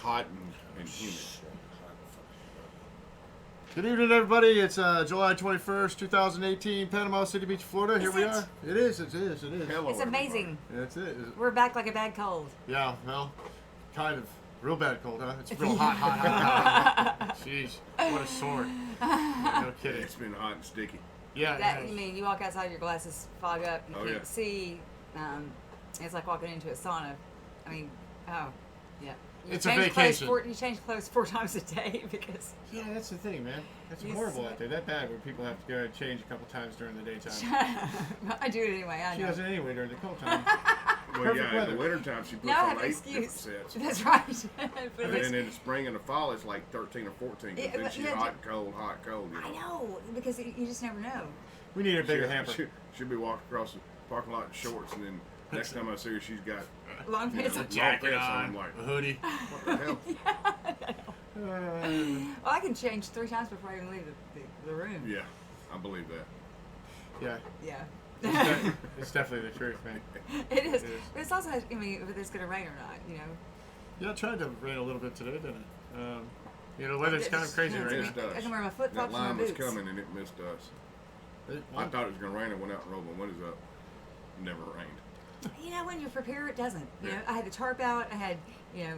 hot and humid. Good evening, everybody. It's July 21st, 2018, Panama City Beach, Florida. Here we are. It is. Hello, It's amazing. That's it. We're back like a bad cold. Yeah, well, kind of. Real bad cold, huh? It's real hot. Jeez, what a sword. No kidding. It's been hot and sticky. Yeah. That, you mean you walk outside, your glasses fog up, you Oh, can't yeah. see. It's like walking into a sauna. I mean, oh, yeah. It's a vacation. You change clothes 4 times a day because. Yeah, that's the thing, man. It's You horrible suck. out there. That bad when people have to go and change a couple times during the daytime. I do it anyway. I She know. does it anyway during the cold time. Well, Perfect yeah, in weather. the wintertime she puts No, I on have an 8 excuse. different sets. That's right. But And it's- then in the spring and the fall, it's like 13 or 14. Yeah, Then but she's yeah, hot, cold, hot, cold. You know? I know because you just never know. We need a bigger hamper. She'll be walking across the parking lot in shorts, and then next time I see her, she's got Long you know, pants. long Jacket pants on. on, I'm like, a hoodie. what the hell? Well, I can change 3 times before I even leave the room. Yeah, I believe that. Yeah, Yeah. it's definitely the truth, man. It is. It is. But it's also, I mean, if it's going to rain or not, you know. Yeah, it tried to rain a little bit today, didn't it? You know, the weather's kind of crazy Yeah, right Missed now. us. I can wear my flip That flops and my line was boots. coming, and it missed us. It- I thought it was going to rain. I went out and rolled my windows up. Never rained. You know, when you're prepared, it doesn't. You Yeah. know, I had the tarp out. I had, you know,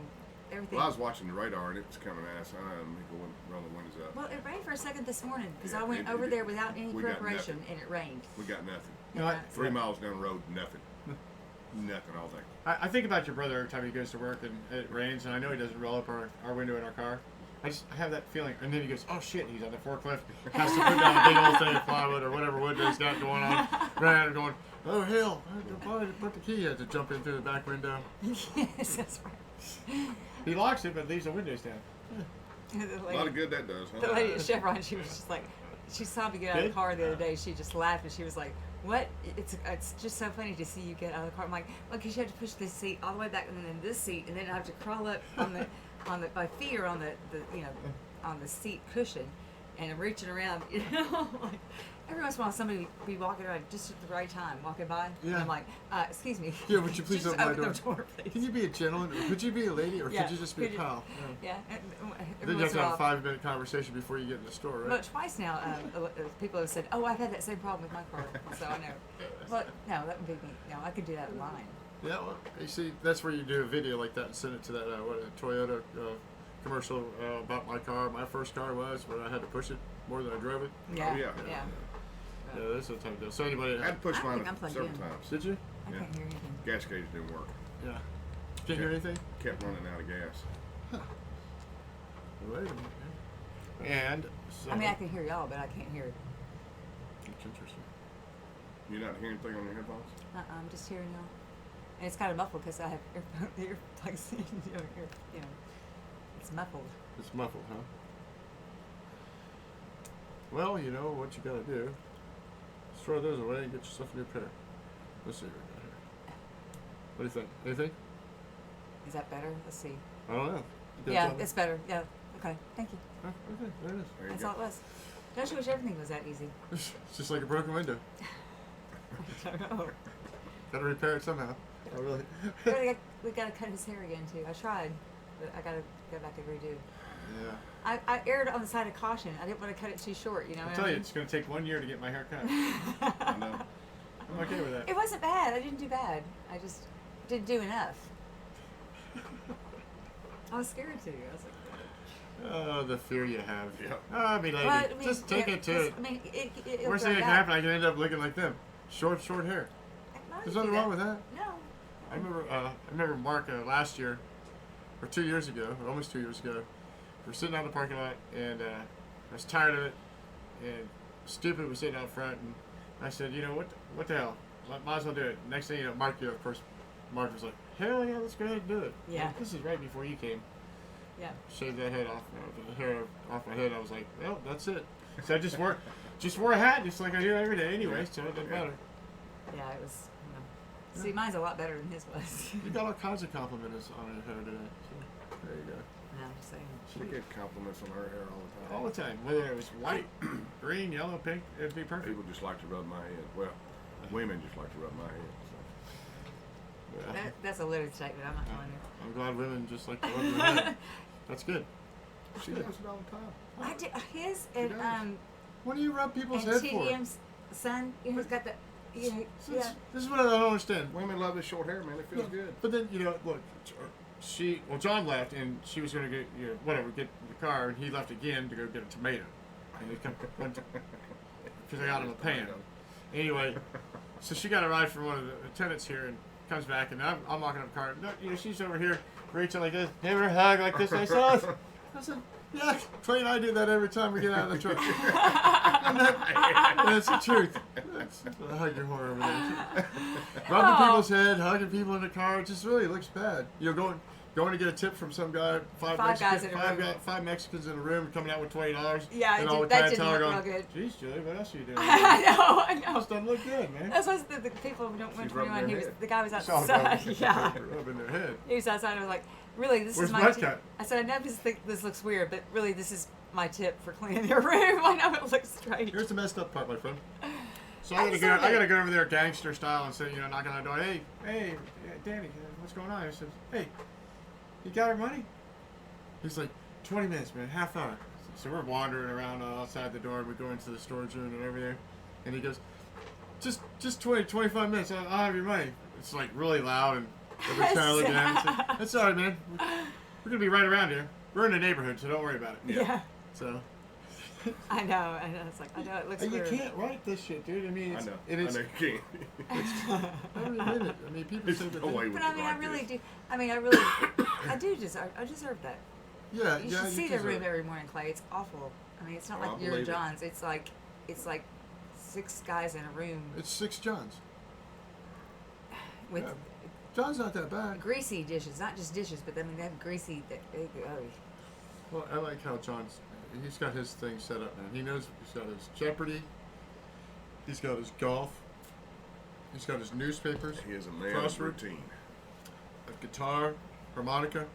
everything. Well, I was watching the radar, and it was coming at us. I let me go and roll the windows up. Well, it rained for a second this morning because Yeah, I went it- over it- there without any we got preparation, nothing. and it rained. We got nothing. You know what? 3 miles down the road, nothing. Nothing all day. I think about your brother every time he goes to work and it rains, and I know he doesn't roll up our window in our car. I have that feeling, and then he goes, "Oh shit!" He's on the forklift, has to put down a big old thing of plywood or whatever wood he's got going on. Right, going, "Oh hell!" I put the key. He had to jump in through the back window. Yes, that's right. He locks it, but leaves the windows down. The A lot lady, of good that does, huh? the lady at Chevron, she was just like, she saw me get out of the Good? car the other day. She just laughed and she was like, "What? It's just so funny to see you get out of the car." I'm like, "Well, because you have to push this seat all the way back and then this seat, and then I have to crawl up on the my feet are on the you know on the seat cushion, and I'm reaching around, you know." Like, every once in a while, somebody would be walking around just at the right time, walking by. Yeah. And I'm like, "Excuse me." Yeah, would you please Just open my door? the door, please. Can you be a gentleman? Or could you be a lady, or Yeah. could you just be a Could you- pal? Yeah. And Then every you have once to in a have a while. 5-minute conversation before you get in the store, right? But twice now, people have said, "Oh, I've had that same problem with my car," so I know. But no, that would be me. No, I could do that line. Yeah, well, you see, that's where you do a video like that and send it to that Toyota commercial about my car. My first car was where I had to push it more than I drove it. Yeah. Oh, yeah. Yeah. Yeah, that's the type of deal. So anybody, I had to push I mine think I'm plugged several in. times. did you? I Yeah. can't hear anything. Gas gauge didn't work. Yeah. Can't hear anything? Kept running out of gas. Wait a minute. And so, I mean, I can hear y'all, but I can't hear. That's interesting. You're not hearing anything on your headphones? I'm just hearing y'all, and it's kind of muffled because I have earplugs in. You know, it's muffled. It's muffled, huh? Well, you know what you gotta do. Just throw those away and get yourself a new pair. Let's see what we got here. What do you think? Anything? Is that better? Let's see. I don't know. You got Yeah, something? it's better. Yeah. Okay. Thank you. Huh? Okay, there it is. There you That's go. all it was. Don't you wish everything was that easy? It's just like a broken window. I don't know. Gotta repair it somehow. Oh, really? We gotta cut his hair again too. I tried, but I gotta go back and redo. Yeah. I erred on the side of caution. I didn't want to cut it too short. You know. I'll what tell I you, mean? it's gonna take 1 year to get my hair cut. I know. I'm okay with that. It wasn't bad. I didn't do bad. I just didn't do enough. I was scared to. I was like, Oh, the fear you have. Yeah. Oh, I mean, lady, well, I mean, just take yeah, it to 'cause, it. I mean, it'll Worst grow thing that can back. happen, I can end up looking like them. Short hair. No, There's you nothing do wrong with that. No. I remember Mark last year, or 2 years ago, or almost 2 years ago, we were sitting out in the parking lot, and I was tired of it, and stupid was sitting out front, and I said, you know, what the hell? Might as well do it. Next thing you know, Mark, of course, Mark was like, hell yeah, let's go ahead and do it. Yeah. Like, this is right before you came. Yeah. Shaved that head off, the hair off my head. I was like, well, that's it. So I just wore a hat just like I do every day anyway, so it doesn't matter. Yeah, it was. You know. See, mine's a lot better than his was. You got all kinds of compliments on your hair today. So there you go. No, I'm just saying. She get compliments on her hair all the time. All the time, whether it was white, green, yellow, pink, it'd be perfect. People just like to rub my head. Well, women just like to rub my head. So. Yeah. That's a loaded statement. I'm not telling you. I'm glad women just like to rub your head. That's good. She does it all the time. I did his and does. What do you rub people's and head for? TDM's son. You know, he's got the. You know, yeah. This is what I don't understand. Women love this short hair, man. It feels good. But then, you know, look, John left, and she was going to get, you know, whatever, get in the car, and he left again to go get a tomato. And they come, because I got him a pan. Anyway, so she got a ride from one of the attendants here, and comes back, and I'm locking up the car. No, you know, she's over here, Rachel, like this, give her a hug like this. I said, yeah, Clay and I do that every time we get out of the truck. That's the truth. I hug your whore over there. Rubbing people's head, hugging people in the car. It just really looks bad. You're going to get a tip from some guy. Five Mexicans in a room coming out with $20. Yeah, and all that didn't going, look real good. Geez, Julie, what else are you doing? I know. This doesn't look good, man. That's why the people who don't want She's to rubbing on. their head. The guy was It's all outside. Yeah. rubbing their head. He was outside. I was like, really, this Where's is my my cut? I said, I know this looks weird, but really, this is my tip for cleaning your room. I know it looks strange. Here's the messed up part, my friend. So I I gotta go over there gangster style and say, you know, knocking on the door, hey, Danny, what's going on? I said, hey, you got our money? He's like, 20 minutes, man, half hour. So we're wandering around outside the door, and we go into the storage room and everything, and he goes, just 20, 25 minutes, I'll have your money. It's like really loud, and everybody's kind of looking at me. Like, that's all right, man. We're gonna be right around here. We're in the neighborhood, so don't worry about it. Yeah. So. I know. It's like, I know it looks You weird. can't write this shit, dude. I mean, I know. I know you can't. every minute. I mean, people say that. No way. But I mean, I really do. I mean, I do deserve. I deserve that. Yeah, You yeah. should see the deserve room it. every morning, Clay. It's awful. I mean, it's not Oh, I like your believe it. John's. It's like 6 guys in a room It's 6 Johns. with Yeah. John's not that bad. greasy dishes. Not just dishes, but I mean, they have greasy. Well, I like how John's. He's got his thing set up, man. He knows he's got his Jeopardy. He's got his golf. He's got his newspapers. He is a man of Crossword. routine. A guitar, harmonica,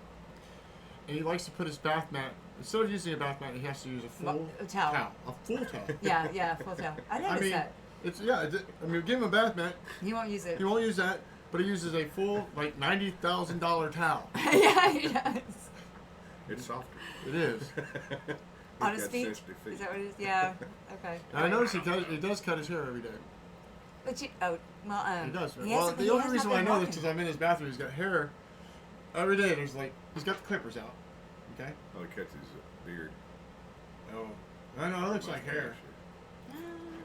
and he likes to put his bath mat. Instead of using a bath mat, he has to use a full A towel. A full towel. Yeah, full towel. I noticed I mean, that. it's I mean, give him a bath mat. You won't use it. He won't use that, but he uses a full like $90,000 towel. Yeah, he does. It's softer. It is. On He's his got feet? sensitive feet. Is that what it is? Yeah. Okay. And I noticed he does cut his hair every day. But he does. He does. The only reason why I know this is because I'm in his bathroom. He's got hair every day. There's like he's got the clippers out. Okay. Oh, he cuts his beard. Oh, I know. It looks like hair.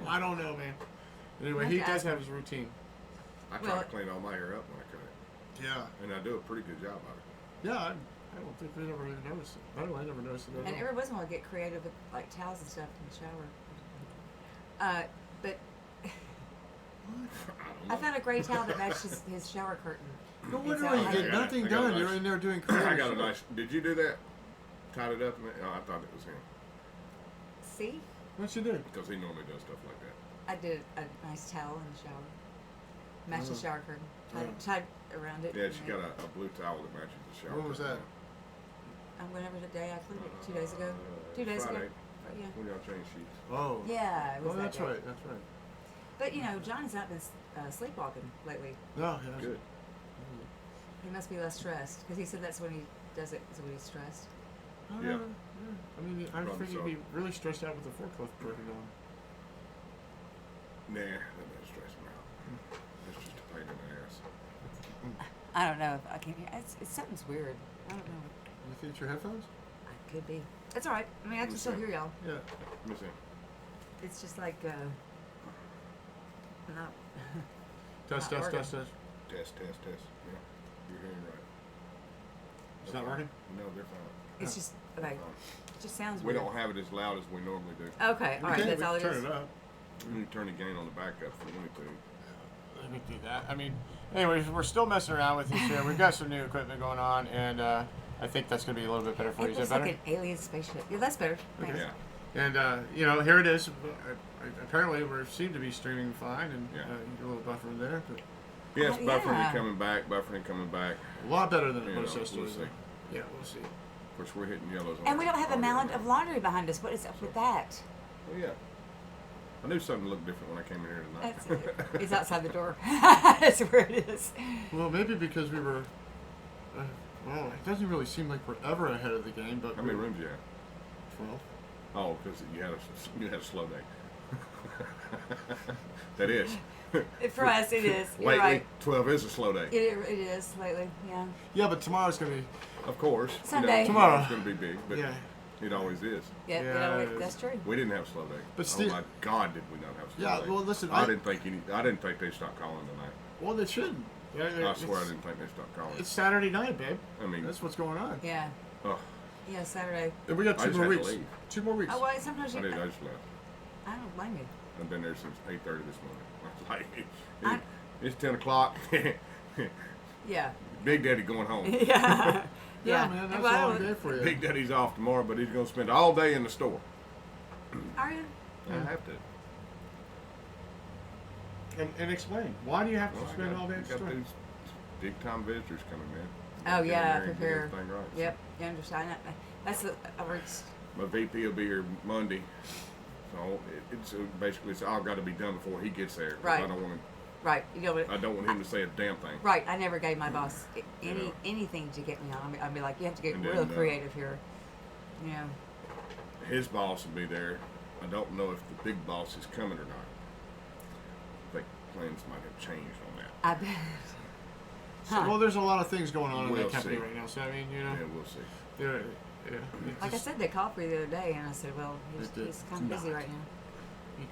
I don't know, man. Anyway, I'll he have to does ask have him. his routine. I try to clean all my hair up when I cut it, Yeah. and I do a pretty good job of it. Yeah. I don't think we ever really noticed it. I never noticed it at And all. every once in a while, I get creative with like towels and stuff in the shower. But I found a gray towel that matches his shower curtain. No It's wonder out you like- get nothing I got a done. nice- You're in there doing I creative got a shit. nice. Did you do that? Tied it up? And oh, I thought it was him See, What you do? because he normally does stuff like that. I did a nice towel in the shower. Matched the Oh. shower curtain. Oh. Tied around it. Yeah, and she then- got a blue towel that matches the shower. When was curtain. whenever the day I flew it, 2 days ago. 2 days Friday, ago. Yeah. when y'all changed sheets. Oh. Yeah, it was Oh, that that's day. right. That's right. But you know, Johnny's not been sleepwalking lately. No, yeah. Good. He must be less stressed because he said that's when he does it. Is when he's stressed. Oh, Yeah. I mean, I Probably think you'd so. be really stressed out with the forklift working on. Nah, that doesn't stress me out. It's just a pain in the ass. I don't know if I can. It's something's weird. I don't know. You think it's your headphones? I could be. That's all right. I mean, I can still hear y'all. Yeah. Let me see. It's just like not. Test, Not test, working. test, test. Test. Yeah, you're hearing right. It's not working? No, they're fine. It's just okay. It just sounds We weird. don't have it as loud as we normally do. Okay, all right. That's all it turn is. it up. We need to turn the gain on the back up if we need to. Let me do that. I mean, anyways, we're still messing around with this here. We've got some new equipment going on, and I think that's going to be a little bit better for you. It Is looks that like better? an alien spaceship. Yeah, that's better. Thanks. Yeah. And, you know, here it is. Apparently, we seem to be streaming fine, and Yeah. a little buffer in there. But Yes, Oh, buffering yeah. and coming back, buffering and coming back. a lot better than You it know, was yesterday. we'll see. Yeah, we'll see. Of course, we're hitting yellows on And we don't have a audio mound now. of laundry behind us. What is up with that? Oh, yeah. I knew something looked different when I came in here tonight. That's it. It's outside the door. That's where it is. Well, maybe because we were. Well, it doesn't really seem like we're ever ahead of the game, but How many rooms you have? 12. Oh, because you had a slow day. That is. For us, it is. You're Lately, right. 12 is a slow day. It is lately. Yeah. Yeah, but tomorrow's gonna be. Of course. Sunday. Tomorrow. It's going to be big, but Yeah. it always is. Yeah. Yeah, it is. That's true. We didn't have a slow day. But oh still- my God, did we not have a slow Yeah, day? well, listen, I didn't think they stopped calling tonight. Well, they shouldn't. Yeah, I swear I didn't think they stopped calling. It's Saturday night, babe. I mean, That's what's going on. Yeah. ugh, Yeah. Saturday. And we got I 2 just more had to weeks. leave. 2 more weeks. Oh well, sometimes I you. did. I just left. I don't blame you. I've been there since 8:30 this morning. I was like, I- it's 10 o'clock. Yeah. Big Daddy going home. Yeah. Yeah, man, that's Well, I all don't- day for you. Big Daddy's off tomorrow, but he's going to spend all day in the store. Are you? I have to. And explain. Why do you have to Well, spend all day I at the got store? these big-time visitors coming, man. Oh, Get in yeah, there and get prepare. everything right. Yep. You understand that? That's the. My VP will be here Monday, so it's all got to be done before he gets there. 'Cause Right. I don't want Right. You know. I don't want him to say a damn thing. Right. I never gave my boss Yeah. anything to get me on. I'd be like, you have to get And real then, creative here. You know. His boss will be there. I don't know if the big boss is coming or not. I think plans might have changed on that. I bet. Huh. Well, there's a lot of things going on in We'll that company see. right now. So I mean, you know, Yeah, we'll see. yeah, yeah. it's Like I just- said, they called for you the other day, and I said, well, It did he's kind of busy not. right now.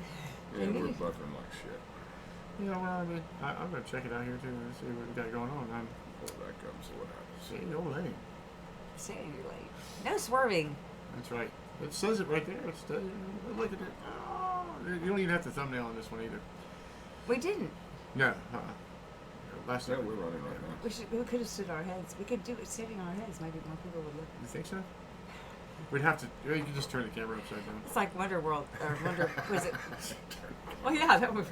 Yeah, And we're you- buffering like shit. Yeah, well, I mean, I'm gonna check it out here too and see what we got going on. Pull back up and see what happens. See, old lady. Saying you're late. No swerving. That's right. It says it right there. It's look at it. Oh, you don't even have to thumbnail on this one either. We didn't. No. Last Yeah, time. we're running right now. We could have stood our heads. We could do it sitting on our heads. Maybe more people would look. You think so? We'd have to. You could just turn the camera upside down. It's like Wonder World or Wonder. Was it? Well, yeah, that would.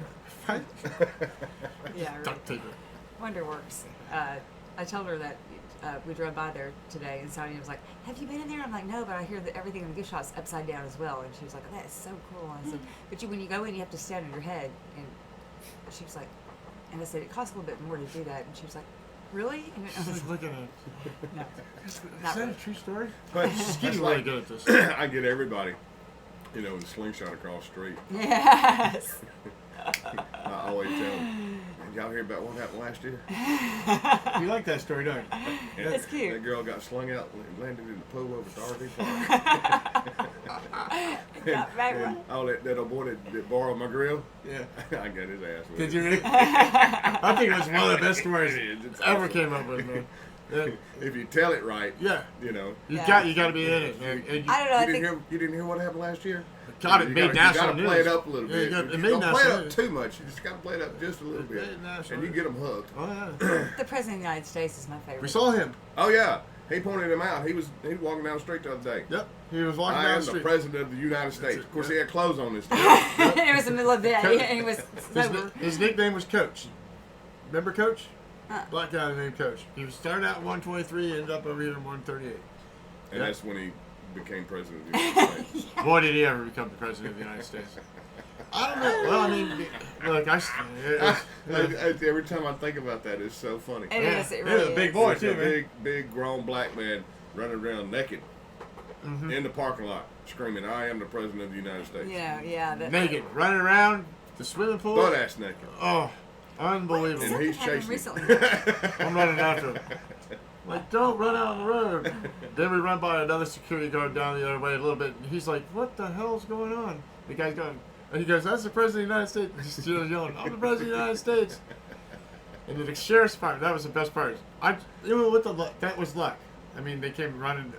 Yeah. Right. Duct tape. WonderWorks. I told her that we drove by there today, and Sonia was like, "Have you been in there?" I'm like, "No, but I hear that everything in the gift shop's upside down as well." And she was like, "Oh, that is so cool." And I said, "But when you go in, you have to stand on your head." And she was like, and I said, "It costs a little bit more to do that." And she was like, "Really?" And I was Just like, looking at. "No, Is not that a really." true story? But She's it's getting really like, good at this. I get everybody, with a slingshot across the street. Yes. I always tell them, did y'all hear about what happened last year? You like that story, don't you? Yeah, It's cute. That girl got slung out and landed in the pool over at the RV park. Got back And right. all that old boy that borrowed my grill, Yeah. I got his ass with Did it. you really? I think it was one of the best stories It is. It's ever awesome. came up with, man. Yeah. If you tell it right, Yeah. you know. You Yeah. got to be in it, man. And you, I don't know. I You think didn't hear what happened last year? God, it You made gotta- national You got to play news. it up a little Yeah, bit. it You made don't play it national up news. too much. You just got to play it up just a little It bit. made national And you news. get them hooked. Oh, yeah. the president of the United States is my favorite. We saw him. Oh, yeah. He pointed him out. He was walking down the street the other day. Yep. He was walking I down am the the street. president of the United States. it, Of course, yeah. he had clothes on this time. It was the middle of the day, and he was sober. His nickname was Coach. Remember Coach? Uh. Black guy named Coach. He was started out at 123, ended up over here at 138. And Yeah. that's when he became president of the United States. Boy, did he ever become the president of the United States. I don't know. Well, I mean, look, Every time I think about that, it's so funny. It Yeah. is. It Yeah, really big is. boy. It's too, a man. big, grown black man running around naked Mhm. in the parking lot, screaming, "I am the president of the United States." Yeah, yeah. naked, running around the swimming pool. Butt ass naked. Oh, unbelievable. And Something he's happened chasing recently. I'm running after him. Like, don't run out on the road. Then we run by another security guard down the other way a little bit, and he's like, what the hell's going on? The guy's going, and he goes, that's the president of the United States. And he's still yelling, I'm the president of the United States. And the sheriff's department, that was the best part. Even with the luck, that was luck. I mean, they came running,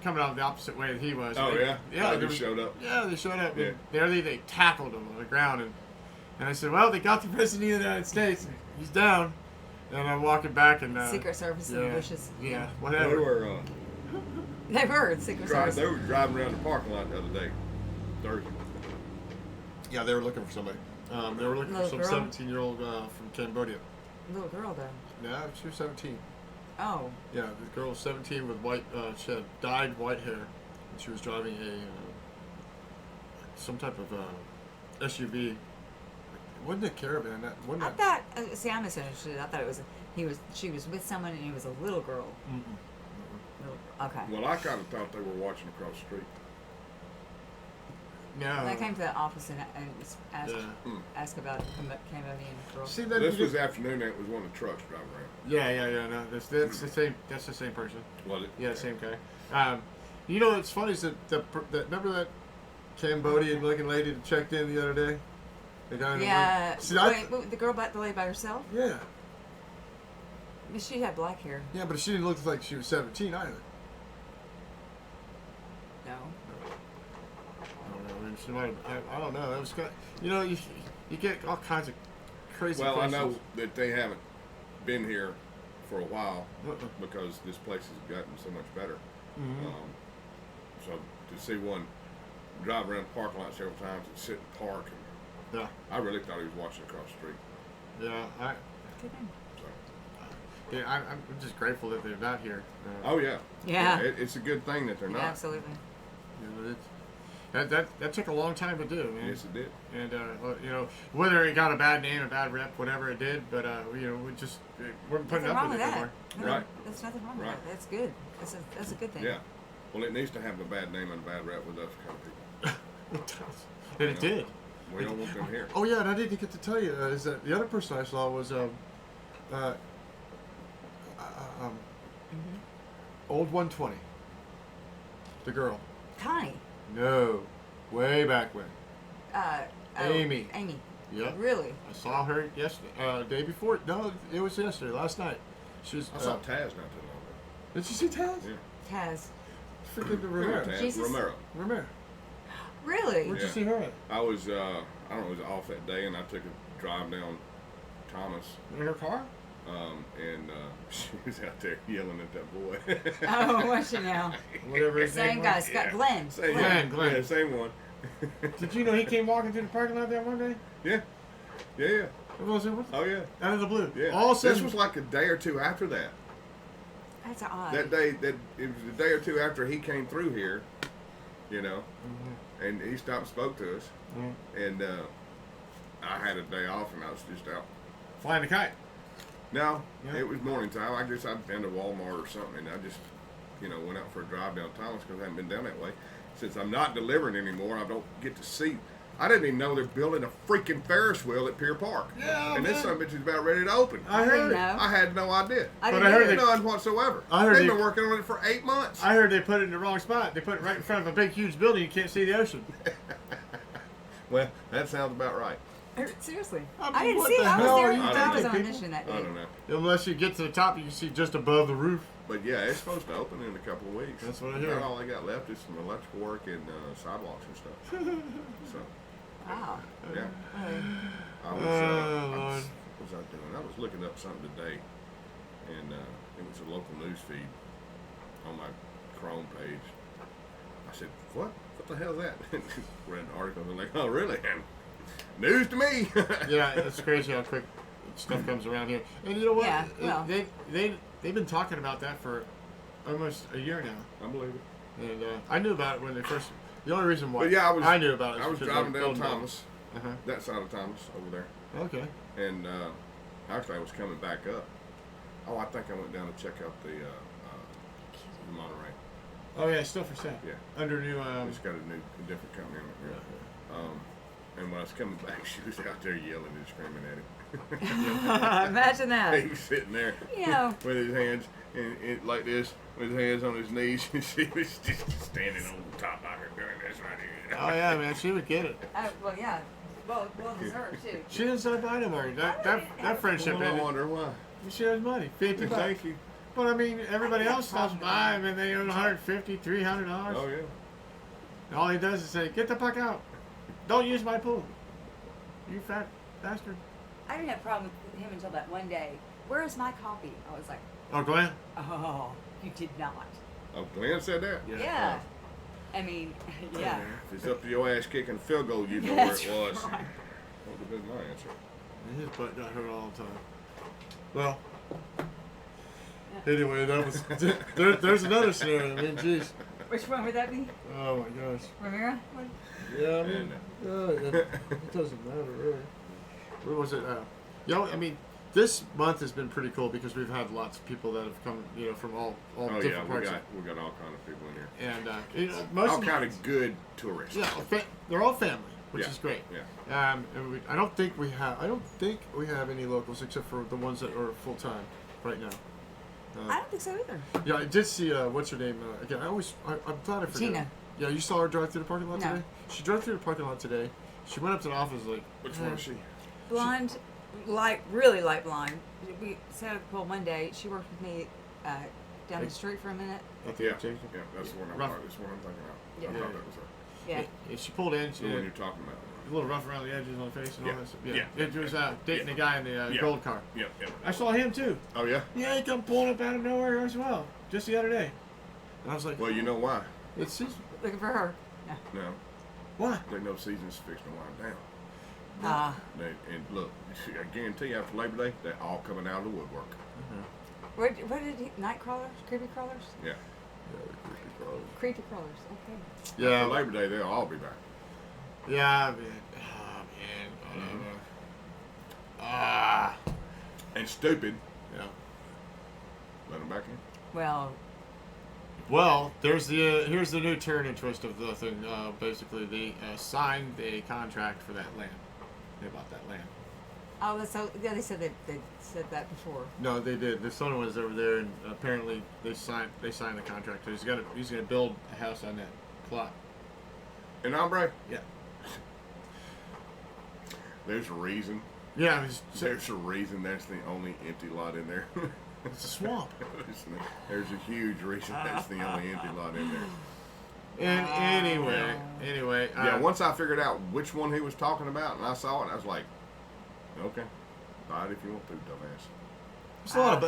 coming out the opposite way that he was. Oh, They- yeah? Yeah. They there just was- showed up? Yeah, they showed up. Yeah. And there they tackled him on the ground. And I said, well, they got the president of the United States. He's down. And I'm walking back and... Secret Service in the bushes. Yeah, They whatever. were They were in Secret Service. they were driving around the parking lot the other day, Thursday. Yeah, they were looking for somebody. They were looking for Little some girl? 17-year-old from Cambodia. Little girl though. Yeah, she was 17. Oh. Yeah, the girl was 17 with white. She had dyed white hair, and she was driving a some type of SUV. It wasn't a Caravan. That wasn't. I thought. See, I misunderstood. I thought it was. She was with someone, and it was a little girl. Okay. Well, I kind of thought they were watching across the street. No. And I came to the office and asked about Cambodian girl. See that? This was afternoon. It was one of the trucks driving around. Yeah. No, that's the same. That's the same person. Was it? Yeah, same guy. You know what's funny is that remember that Cambodian looking lady that checked in the other day? The guy in Yeah. the See, the girl the lady by herself? Yeah. But she had black hair. Yeah, but she didn't look like she was 17 either. No. I don't know. I mean, she might. I don't know. That was kind. You know, you get all kinds of crazy. Well, I questions. know that they haven't been here for a while Uh-uh. because this place has gotten so much better. Mhm. So to see one drive around the parking lot several times and sit and park, and Yeah. I really thought he was watching across the street. Yeah. Good name. So. Yeah. I'm just grateful that they're not here. Oh yeah. Yeah. It's a good thing that they're Yeah, not. absolutely. You know, that took a long time to do, man. Yes, it did. And you know, whether it got a bad name, a bad rep, whatever it did, but you know, we just we're putting Nothing up wrong with with it that. anymore. No, Right. There's nothing wrong with Right. that. That's good. That's a good thing. Yeah. Well, it needs to have a bad name and a bad rep with us kind of people. It does. And it did. We don't want them here. Oh yeah, and I didn't get to tell you is that the other person I saw was old 120. The girl. Connie. No, way back when. Oh, Amy. Amy. Yep. Really? I saw her yesterday. Day before. No, it was yesterday. Last night. She's. I saw Taz not too long ago. Did you see Taz? Yeah. Taz. Freaking the Romero. Taz. Jesus. Romero. Really? Where'd Yeah. you see her at? I was, I don't know, it was off that day, and I took a drive down Thomas, In her car? and she was out there yelling at that boy. Oh, what's she now? Whatever his Same name guy, was. Scott Yeah. Glenn. Same, Glenn. Yeah, same one. Did you know he came walking through the parking lot there one day? Yeah. Yeah. Was it? Oh, yeah. Out of the blue. Yeah. All of a This sudden, was like a day or two after that. That's odd. That day, it was a day or two after he came through here, you know, and he stopped and spoke to us. And I had a day off, and I was just out. flying the kite. No, Yeah. it was morning time. I guess I'd been to Walmart or something, and I just, you know, went out for a drive down Thomas because I hadn't been down that way. Since I'm not delivering anymore, I don't get to see. I didn't even know they're building a freaking Ferris wheel at Pier Park. Yeah, and this man. son of a bitch is about ready to open. I didn't heard. know. I had no idea. I But didn't I heard either. they- None whatsoever. I heard They've they- been working on it for 8 months. I heard they put it in the wrong spot. They put it right in front of a big, huge building. You can't see the ocean. Well, that sounds about right. Seriously. I mean, I didn't what see it. the I hell was there. are you I was on thinking, a people? mission that I day. don't know. Unless you get to the top, you can see just above the roof. But yeah, it's supposed to open in a couple of weeks. That's what I hear. Now all I got left is some electrical work and sidewalks and stuff. So, Wow. yeah. Really? I was, Lord. what was I doing? I was looking up something today, and it was a local news feed on my Chrome page. I said, "What? What the hell is that?" Read an article and like, "Oh, really? News to me." Yeah, it's crazy how quick stuff comes around here. And you know what? Yeah, well. They've been talking about that for almost a year now. I believe it. And I knew about it when they first. The only reason why But yeah, I knew about it. I was because driving they down were building Thomas, Uh-huh. that side of Thomas over there, Okay. and actually I was coming back up. Oh, I think I went down to check out the Monterey. Oh yeah, it's still for sale. Yeah. Under new. It's got a different company in it. And when I was coming back, she was out there yelling and screaming at him. Imagine that. He was sitting there You know. with his hands and like this, with his hands on his knees, and she was just standing on the top of her doing this right here. Oh yeah, man, she would get it. Well, yeah. Well deserved too. She didn't say bye to Marty. That friendship Well, I ended. wonder why. She owes money, $50. Thank you. But I mean, everybody else stops by and then they owe $150, $300. Oh yeah. And all he does is say, "Get the fuck out! Don't use my pool, you fat bastard." I didn't have a problem with him until that one day. Where is my copy? I was like, Oh, Glenn. oh, you did not. Oh, Glenn said that. Yeah. I mean, yeah. If it's up to your ass kicking field goal, you know That's where it was. right. What would have been my answer? And his butt got hurt all the time. Well, anyway, that was there's another scenario. I mean, geez, Which one would that be? Oh my gosh. Ramira? Yeah, I mean, it doesn't matter really. What was it? I mean, this month has been pretty cool because we've had lots of people that have come, from all Oh different yeah, parts. we got all kind of people in here. And most All of kind of good tourists. yeah, they're all family, which Yeah, is great. yeah. And I don't think we have any locals except for the ones that are full time right now. I don't think so either. Yeah, I did see what's her name again. I'm glad I forget. Tina. Yeah, you saw her drive through the parking lot No. today. She drove through the parking lot today. She went up to the office like. Which one is she? Blonde, really light blonde. We set up a poll Monday. She worked with me down the street for a minute. At the Yeah, exchange. yeah, that's the one I'm Rough. that's the one I'm thinking of. Yeah. I thought that was her. Yeah. She pulled in. She The one had you're talking about. a little rough around the edges on the face and Yeah. all that stuff. Yeah. It was dating Yeah. the guy in the Yeah. gold car. Yep, yep. I saw him too. Oh yeah. Yeah, he come pulling up out of nowhere as well, just the other day. And I was like, Well, you know why? it's just Looking for her. No, why? they know season's fixing to wind down. Ah. And look, I guarantee you after Labor Day, they're all coming out of the woodwork. What did he? Night crawlers? Creepy crawlers? Yeah. Creepy crawlers. Okay. Yeah, After Labor Day, they'll all be back. yeah, man. Oh man, whatever. Ah, And stupid, yeah. let them back in. Well, Well, here's the new turn and twist of the thing. Basically, they signed a contract for that land. They bought that land. oh, so yeah, they said they said that before. No, they did. The son was over there, and apparently they signed the contract. So he's gonna build a house on that plot. And Ombre, Yeah. there's a reason. Yeah, There's a reason that's the only empty lot in there. it's a swamp. There's a huge reason that's the only empty lot in there. And anyway. Yeah, once I figured out which one he was talking about and I saw it, I was like, okay, buy it if you want to, dumbass.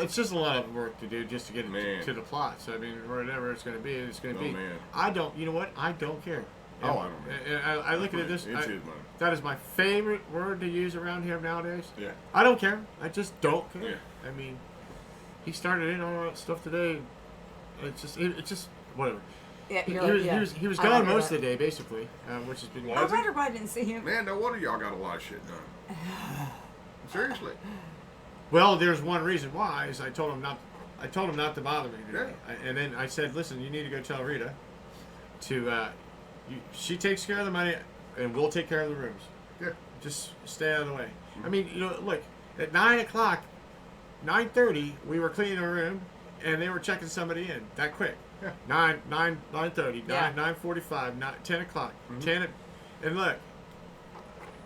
It's just a lot of work to do just to get Man. it to the plot. So I mean, whatever it's going to be, it's going to Oh, be. man. I don't. You know what? I don't care. Oh, I don't care. And I look at it this. It's his money. That is my favorite word to use around here nowadays. Yeah. I don't care. I just don't care. Yeah. I mean, he started in all that stuff today. It's just whatever. Yeah, He you're was I gone remember most that. of the day basically, which has been. I wonder why I didn't see him. Man, no wonder y'all got a lot of shit done. Seriously. Well, there's one reason why is I told him not to bother me today. Yeah. And then I said, listen, you need to go tell Rita to she takes care of the money and we'll take care of the rooms. Yeah. Just stay out of the way. I mean, look, at 9:30 we were cleaning a room and they were checking somebody in that quick. Yeah. 9:30, Yeah. 9:45, 10 o'clock, Mhm. 10, and look.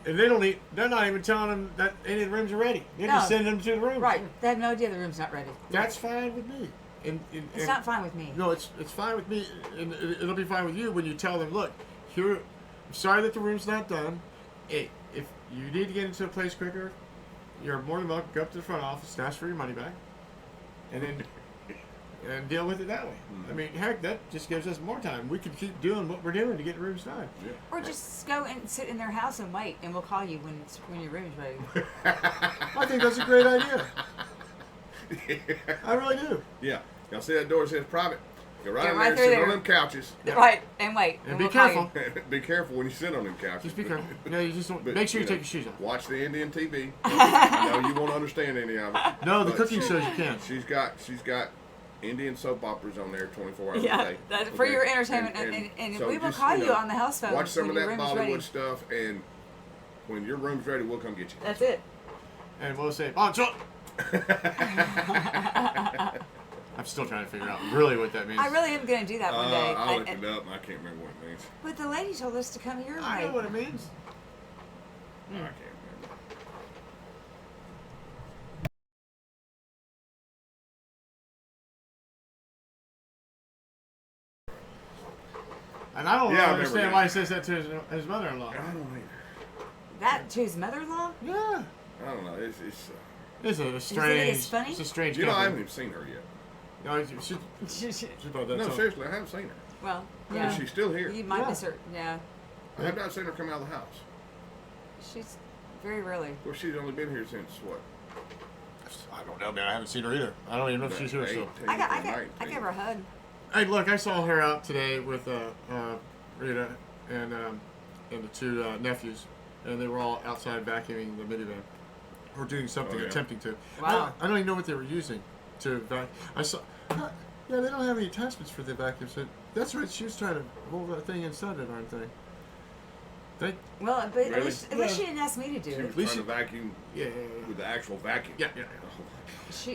And they're not even telling them that any of the rooms are ready. They're just No. sending them to the rooms. Right. They have no idea the room's not ready. That's fine with me. It's not fine with me. No, it's fine with me, and it'll be fine with you when you tell them, look, I'm sorry that the room's not done. Hey, if you need to get into a place quicker, you're more than welcome to go up to the front office and ask for your money back, and then and deal with it that way. Mm-hmm. I mean, heck, that just gives us more time. We could keep doing what we're doing to get rooms done. Yeah. Or just go and sit in their house and wait, and we'll call you when your room's ready. I think that's a great idea. I really do. Yeah. Y'all see that door that says private? Go right Get in right there, through sit there. on them couches. Right, and wait. And be we'll call you. careful. Be careful when you sit on them couches. Just be careful. No, you just don't. But, Make sure you know, take your shoes off. Watch the Indian TV. I know you won't understand any of it. No, the But cooking shows you can't. She's got Indian soap operas on there 24 hours a Yeah, day. that's for your Okay? entertainment, and so we will just, call you on the house phone Watch some when of your that room's ready. Bollywood stuff, and when your room's ready, we'll come get you. That's it. And we'll say, "Oh, John." I'm still trying to figure out really what that means. I really am going to do that one day. I looked it up, and I can't remember what it means. But the lady told us to come your way. I know what it means. I can't remember. And I don't Yeah, I remember understand that. why he says that to his mother-in-law. I don't either. That to his mother-in-law? Yeah. I don't know. It's It's a think strange. it's funny? It's a strange. you know, I couple. haven't even seen her yet. No, she brought that No, up. seriously, I haven't seen her. Well, Yeah. yeah. She's still here. You might Yeah. miss her. Yeah. I have not seen her come out of the house. She's very rarely. Well, she's only been here since what? I don't know, man. I haven't seen her either. I don't even know if she's here still. 18th I or gave her a hug. Hey, look, I saw her out today with Rita and the two nephews, and they were all outside vacuuming the minivan, or doing something, Oh, yeah. attempting to. Wow. I don't even know what they were using to vacuum. I saw. Yeah, they don't have any attachments for the vacuum, so that's right. She was trying to roll that thing inside that darn thing. They, Well, but Really? at least Yeah. she didn't ask me to do She it. was least trying to vacuum yeah. with the actual vacuum. Yeah.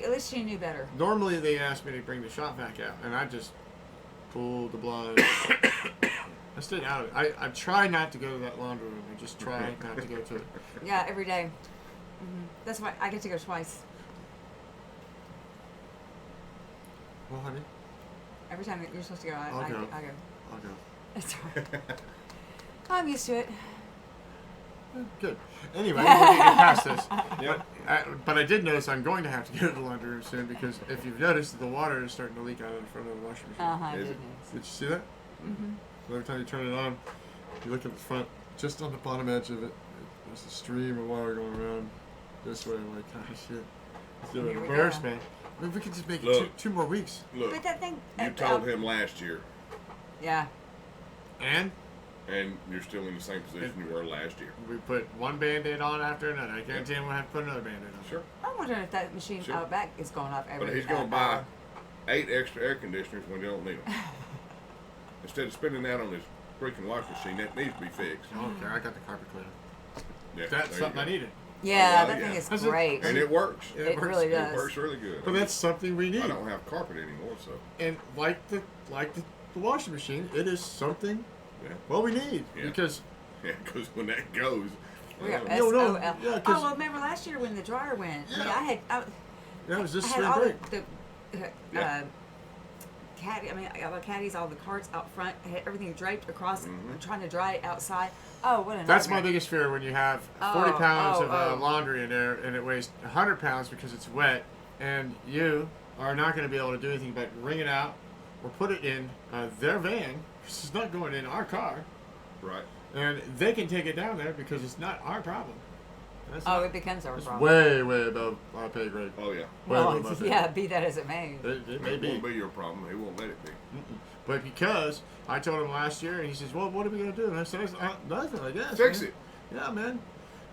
At least she knew better. Normally they ask me to bring the shop vac out, and I just pulled the blinds. I stayed out of it. I try not to go to that laundry room. I just try not to go to it. Yeah, every day. That's why I get to go twice. Well, honey, Every time you're supposed to go, I I'll go. go. I go. I'll go. It's all right. I'm used to it. Good. Anyway, we're going to get past this. Yep. But I did notice I'm going to have to go to the laundry room soon because if you've noticed, the water is starting to leak out of the front of the washing machine. I Is did it? notice. Did you see that? Mm-hmm. So every time you turn it on, you look at the front, just on the bottom edge of it, there's a stream of water going around this way. I'm like, oh shit. It's doing Here we worse, go. man. I mean, we could just make it Look. two more weeks. Look, But that thing. you told him last year, Yeah. And and you're still in the same position you were last year. we put one Band-Aid on after another. I guarantee him we'll have to put another Band-Aid on. Sure. I'm wondering if that machine Sure. out back is going off every. But he's going to buy hour. 8 extra air conditioners when you don't need them. Instead of spending that on his freaking washing machine, that needs to be fixed. I don't care. I got the carpet cleaner. Yeah, That's there you something I go. needed. Yeah, Oh, that yeah. thing is Has it- great. And it works. Yeah, It works. really It does. works really good. But that's something we need. I don't have carpet anymore, so And like the washing machine, it is something yeah, well we need Yeah. because yeah. Because when that goes, We are No, no, SOL. yeah, 'cause- Oh, well, remember last year when the dryer went? Yeah. that was I this had spring all break. the Yeah. caddy. I mean, all the caddies, all the carts out front. I had everything draped across, Mhm. trying to dry it outside. Oh, what a That's my nightmare. biggest fear when you have 40 Oh, pounds oh, of oh. laundry in there and it weighs 100 pounds because it's wet, and you are not going to be able to do anything but wring it out or put it in their van. This is not going in our car, right? and they can take it down there because it's not our problem. That's Oh, not- it becomes our it's problem. way above our pay grade. Oh yeah. Way Well, above our pay yeah, grade. be that as it may. It may It be. won't be your problem. He won't let it be. But because I told him last year, and he says, "Well, what are we gonna do?" And I said, "Nothing, I guess." Fix man." it. Yeah, man.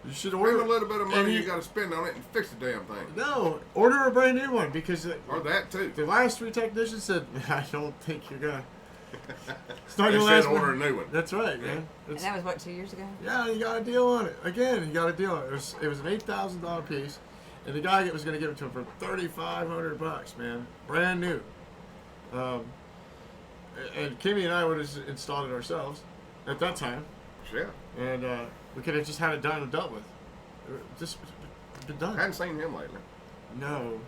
You should Spend order a little bit of and money you- you got to spend on it and fix the damn thing. No, order a brand new one because Or that too. the last 3 technicians said, "I don't think you're gonna." It's not They gonna said last. order one." a new one. That's right, man. And It's, that was what, 2 years ago? yeah, you got a deal on it. Again, you got a deal on it. It was an $8,000 piece, and the guy was gonna give it to him for $3,500, man, brand new. And Kimmy and I would have installed it ourselves at that time, Yeah. and we could have just had it done and dealt with. Just been I done. hadn't seen him lately. No.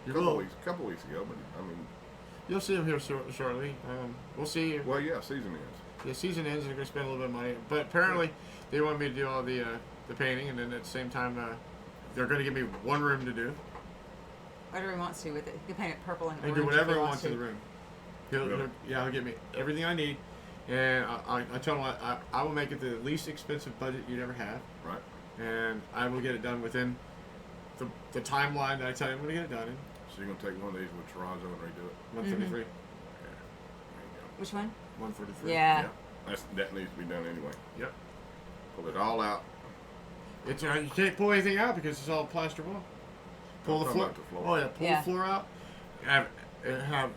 You Couple will. weeks ago, but I mean, You'll see him here shortly. We'll see. well, yeah, season ends. The season ends, and they're going to spend a little bit of money. But apparently, they want me to do all the painting, and then at the same time, they're going to give me one room to do. Whatever he wants to with it. He can paint it purple and And orange do if whatever he he wants in the room. Really? He'll give me everything I need. And I told him I will make it the least expensive budget you'd ever have. Right. And I will get it done within the timeline that I tell you I'm going to get it done in. So you're gonna take one of these with terrazzo and redo it. 133. There you Which one? 133. go. Yeah. That needs to be done anyway. Yep. Pull it all out. It's you can't pull anything out because it's all plaster wall. Pull I'm the talking floor. about the floor. Oh yeah, pull Yeah. the floor out. Have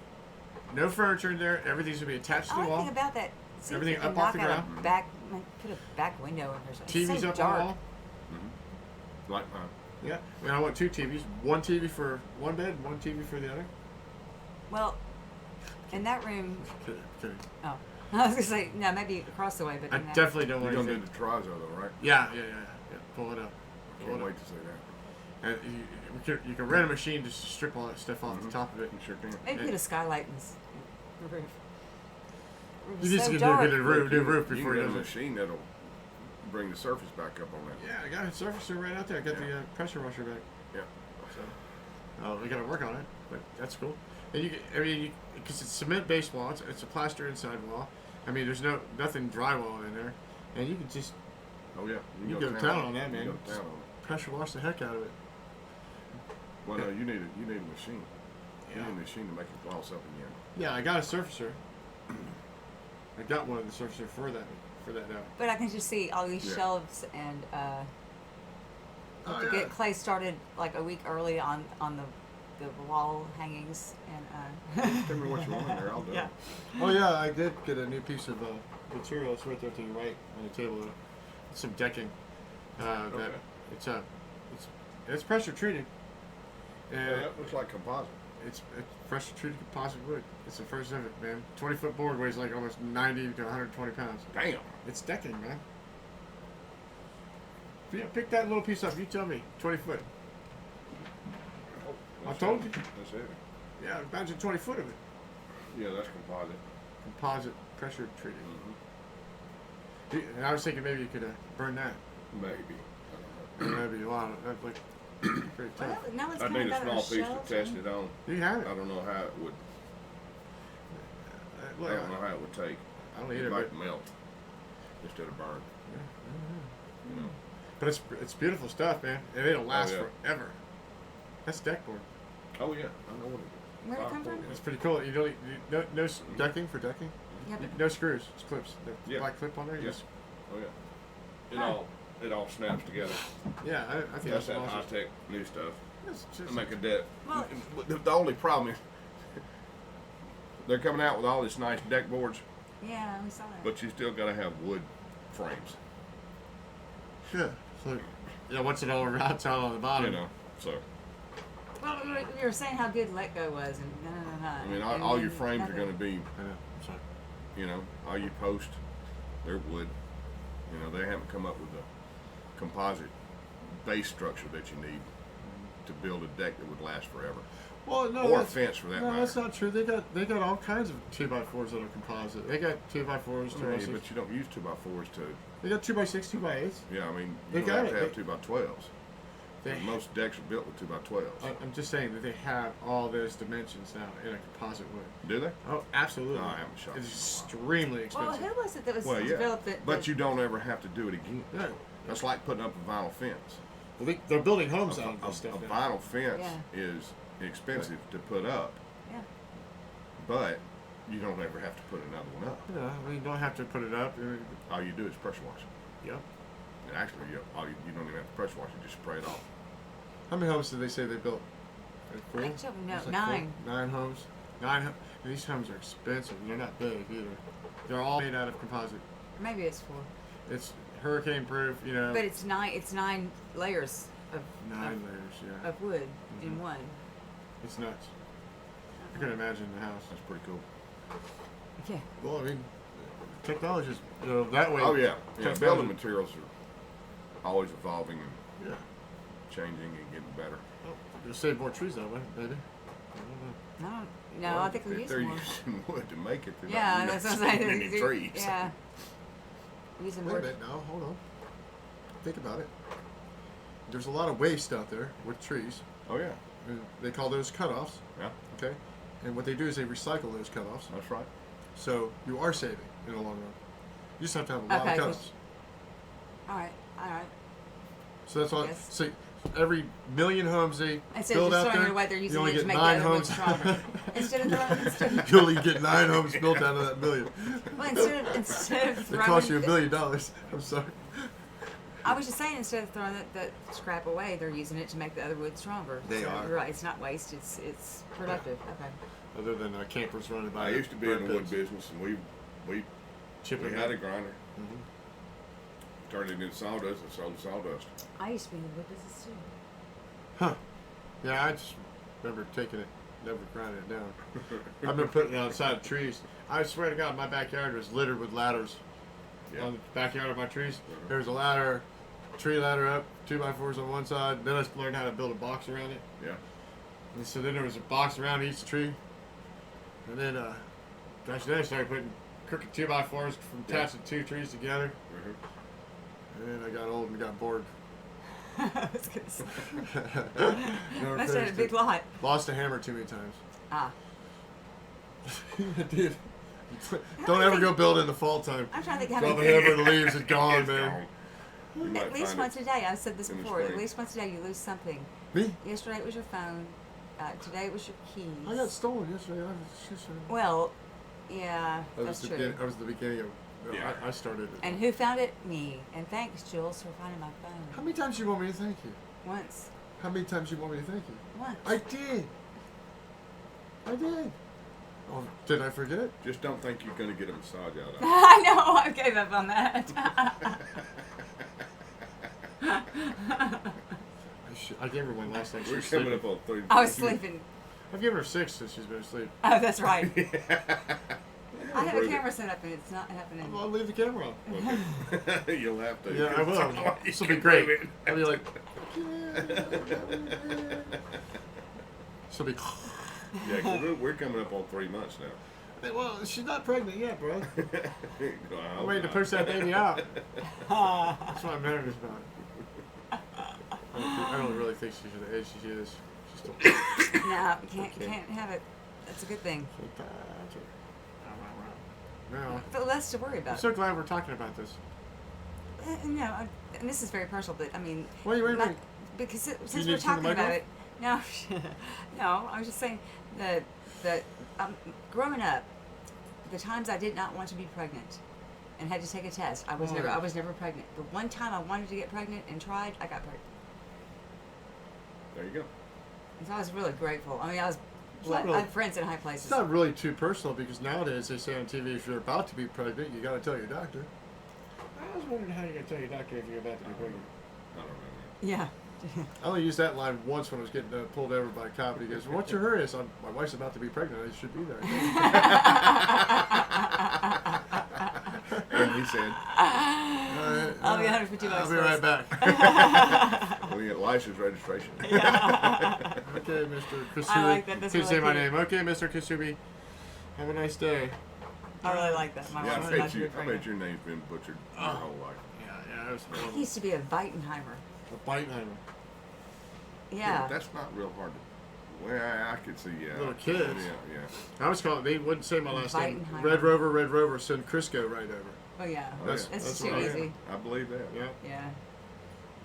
no furniture in there. Everything's gonna be attached to I the like wall. think about that. See if Everything you can up off knock the out ground. a back, put a back window in there. It's TV's so up dark. on the wall. Like mine. Yeah, and I want 2 TVs. One TV for one bed, one TV for the other. Well, in that room, Kidding. oh, I was gonna say no, maybe across the way, but I in that, definitely don't You're want gonna do anything. the terrazzo though, right? Yeah. Pull it up. Pull Can't it up. wait to see that. And you can rent a machine just to strip all that stuff off the top of it. You sure can. maybe put a skylight in the roof. You It's just so get dark. a new roof You before can he get a does it. machine that'll bring the surface back up on that. Yeah, I got a surfacer right out there. I got Yeah. the pressure washer back. Yeah. So, we got to work on it, but that's cool. And because it's cement-based wall, it's a plaster inside wall. I mean, there's nothing drywall in there, and you can just Oh yeah. You can go to town on that, You man. can go to town on it. pressure wash the heck out of it. Well, no, you need a machine. You need a machine to make it gloss up again. Yeah, I got a surfacer. I got one of the surfacer for that now. But I can just see all these Yeah. shelves and Oh, to yeah. get Clay started like a week early on the wall hangings and Tell me what you want in there, I'll do yeah. it. Oh yeah, I did get a new piece of material. It's right there to the right on the table. It's some decking. Okay. That it's pressure treated. And Yeah, that looks like composite. it's pressure treated composite wood. It's the first of it, man. 20-foot board weighs like almost 90 to 120 pounds. Damn. It's decking, man. Yeah, pick that little piece up. You tell me. 20 foot. Oh, I that's told heavy. you. That's heavy. Yeah, imagine 20 foot of it. Yeah, that's composite. Composite pressure treated. Mm-hmm. And I was thinking maybe you could burn that. Maybe. And that'd be a lot of, that'd look pretty tough. Well, no one's I'd kind need of a got small our piece to shelves test and- it on. You have it. I don't know how it would. I Look, don't know how it would take. I don't eat It it, might but, melt instead of burn. You know. but it's beautiful stuff, man. And it'll last yeah. forever. That's deck board. Oh yeah, I know what it is. Where'd it come from? It's pretty cool. You don't no decking for decking. Yeah, but No screws, it's clips. The Yeah. black clip on there. You Yeah. just- Oh yeah. Huh. It all snaps together. yeah, I think That's that's that awesome. high tech new stuff. It's just- To make a deck. Well- The only problem is they're coming out with all this nice deck boards, yeah, we saw that. but you still gotta have wood frames. yeah. So, yeah, once it all rots out on the bottom. You know. So Well, we were saying how good Let Go was, and no. I mean and all your then frames are nothing. gonna be, I know. I'm sorry. you know, all your posts, they're wood. You know, they haven't come up with a composite base structure that you need to build a deck that would last forever. Well, no, Or a that's, fence for that no, matter. that's not true. They got all kinds of 2x4s that are composite. They got 2x4s, I 2x6s. mean, but you don't use 2x4s to. They got 2x6, 2x8s. Yeah, I mean, They you got don't have it. to have 2x12s. They, Most decks are built with 2x12s. I'm just saying that they have all those dimensions now in a composite wood. Do they? Oh, absolutely. No, I haven't shot It's them. extremely Well, expensive. who was it that was Well, yeah. developed it? But you don't ever have to do it again. Yeah. That's like putting up a vinyl fence. Well, they're building homes A, out of this a stuff now. vinyl fence Yeah. is expensive to put up, Yeah. but you don't ever have to put another one up. Yeah, I mean, you don't have to put it up. All you do is pressure wash it. Yeah. And actually, you don't even have to pressure wash it; just spray it off. How many homes did they say they built? Like 4? I don't know. It's like 9. 9 homes. 9. And these homes are expensive. They're not big either. They're all made out of composite. Maybe it's 4. It's hurricane proof, you know. But it's 9. It's 9 layers of 9 layers, yeah. of wood in Mhm. one. It's nuts. I can imagine the house. That's pretty cool. Yeah. Well, I mean, technology is, you know, that way. Oh yeah, yeah. technology- Building materials are always evolving and Yeah. changing and getting better. Oh, you'll save more trees that way, maybe. I don't know. No, I think we if use they're more. using wood to make it, they're Yeah, not that's what I'm using saying. any trees. Yeah. Using Wait a more. minute now, hold on. Think about it. There's a lot of waste out there with trees. Oh yeah, And they call those cutoffs, yeah, okay? And what they do is they recycle those cutoffs. that's right. So you are saving in the long run. You just have to have a lot Okay, of 'cause- cutoffs. All right. So that's all. Yes. So every million homes they Instead of build just out throwing there, it away, they're you using only it to get make 9 the other one homes. stronger. Instead of throwing, You only get 9 homes built out of that million. well, instead of It throwing, costs you $1 million. I'm sorry. I was just saying, instead of throwing that scrap away, they're using it to make the other wood stronger. They So, are. You're right. It's not waste. It's productive. Okay. Other than campers running by. I used to be in the wood business, and we Chipping had a grinder, Mhm. turned it into sawdust, and sold sawdust. I used to be in the wood business too. Huh. Yeah, I just remember taking it, never grinding it down. I've been putting it outside trees. I swear to God, my backyard was littered with ladders. Yeah. On the backyard of my trees, Mhm. there was a ladder, tree ladder up, 2x4s on one side. Then I learned how to build a box around it. Yeah. And so then there was a box around each tree. And then, then I started putting crooked 2x4s from Yeah. attaching 2 trees together. Mm-hmm. And then I got old and got bored. I was gonna say. Never Must have had a finished big it. lot. Lost a hammer too many times. Ah. Dude, don't ever go build in the fall time. I'm trying to think how Drop a many. hammer and the leaves is gone, It's man. gone. You might At least find once it. a day. I've said this in the before. At spring. least once a day you lose something. Me? Yesterday it was your phone. Today was your keys. I got stolen yesterday. Well, yeah, that's true. That was the beginning of. Yeah. I started it. And who found it? Me. And thanks, Jules, for finding my How phone. many times you want me to thank you? Once. How many times you want me to thank you? Once. I did. Oh, did I forget? Just don't think you're going to get a massage out of it. I know. I gave up on that. I gave her one last night. We're She's coming sleeping. up on 3. I was sleeping. I've given her 6 since she's been asleep. Oh, that's right. I have a Bring it. camera set up and it's not happening. I'll leave the camera on. Okay. You'll have to. Yeah, I will. Otherwise This you will be can great. move it. I'll be like, she'll be. Yeah, 'cause we're coming up on 3 months now. Well, she's not pregnant yet, bro. No, I I'm waiting to hope push not. that baby out. That's what I'm nervous about. I don't really think she's the age she is. She's still. No, can't Okay. can't have it. That's a good thing. No. But less to worry I'm about. so glad we're talking about this. And this is very personal, but I mean, Wait. because since need we're to turn the talking mic about off? it, no, I was just saying that growing up, the times I did not want to be pregnant and had to take a test, I was never pregnant. The one time I wanted to get pregnant and tried, I got pregnant. There you go. And so I was really grateful. I mean, I was It's not blessed. really- I have friends in high places. It's not really too personal because nowadays they say on TV if you're about to be pregnant, you got to tell your doctor. I was wondering how you're going to tell your doctor if you're about to be pregnant. I don't know. Yeah. I only used that line once when I was getting pulled over by a cop. He goes, "What's your hurry?" I said, "My wife's about to be pregnant. I should be there." And he said, I'll be $150. I'll be right back. we get license registration. Okay, Mr. Kasubi. I like that. That's Can you say really my cute. name? Okay, Mr. Kasubi. Have a nice day. I really like that. My Yeah, mom's I about to be bet pregnant. your name's been butchered your whole life. Yeah, it was He used to be a Weitenheimer. a Beitenheimer. Yeah. That's not real hard to. Well, I could see, yeah. Little kids. Yeah. I was calling. They wouldn't say my last name. Beitenheimer. Red Rover, send Crisco right over. Oh yeah. Oh, That's yeah. just what too I easy. I believe that. Yeah. Yeah.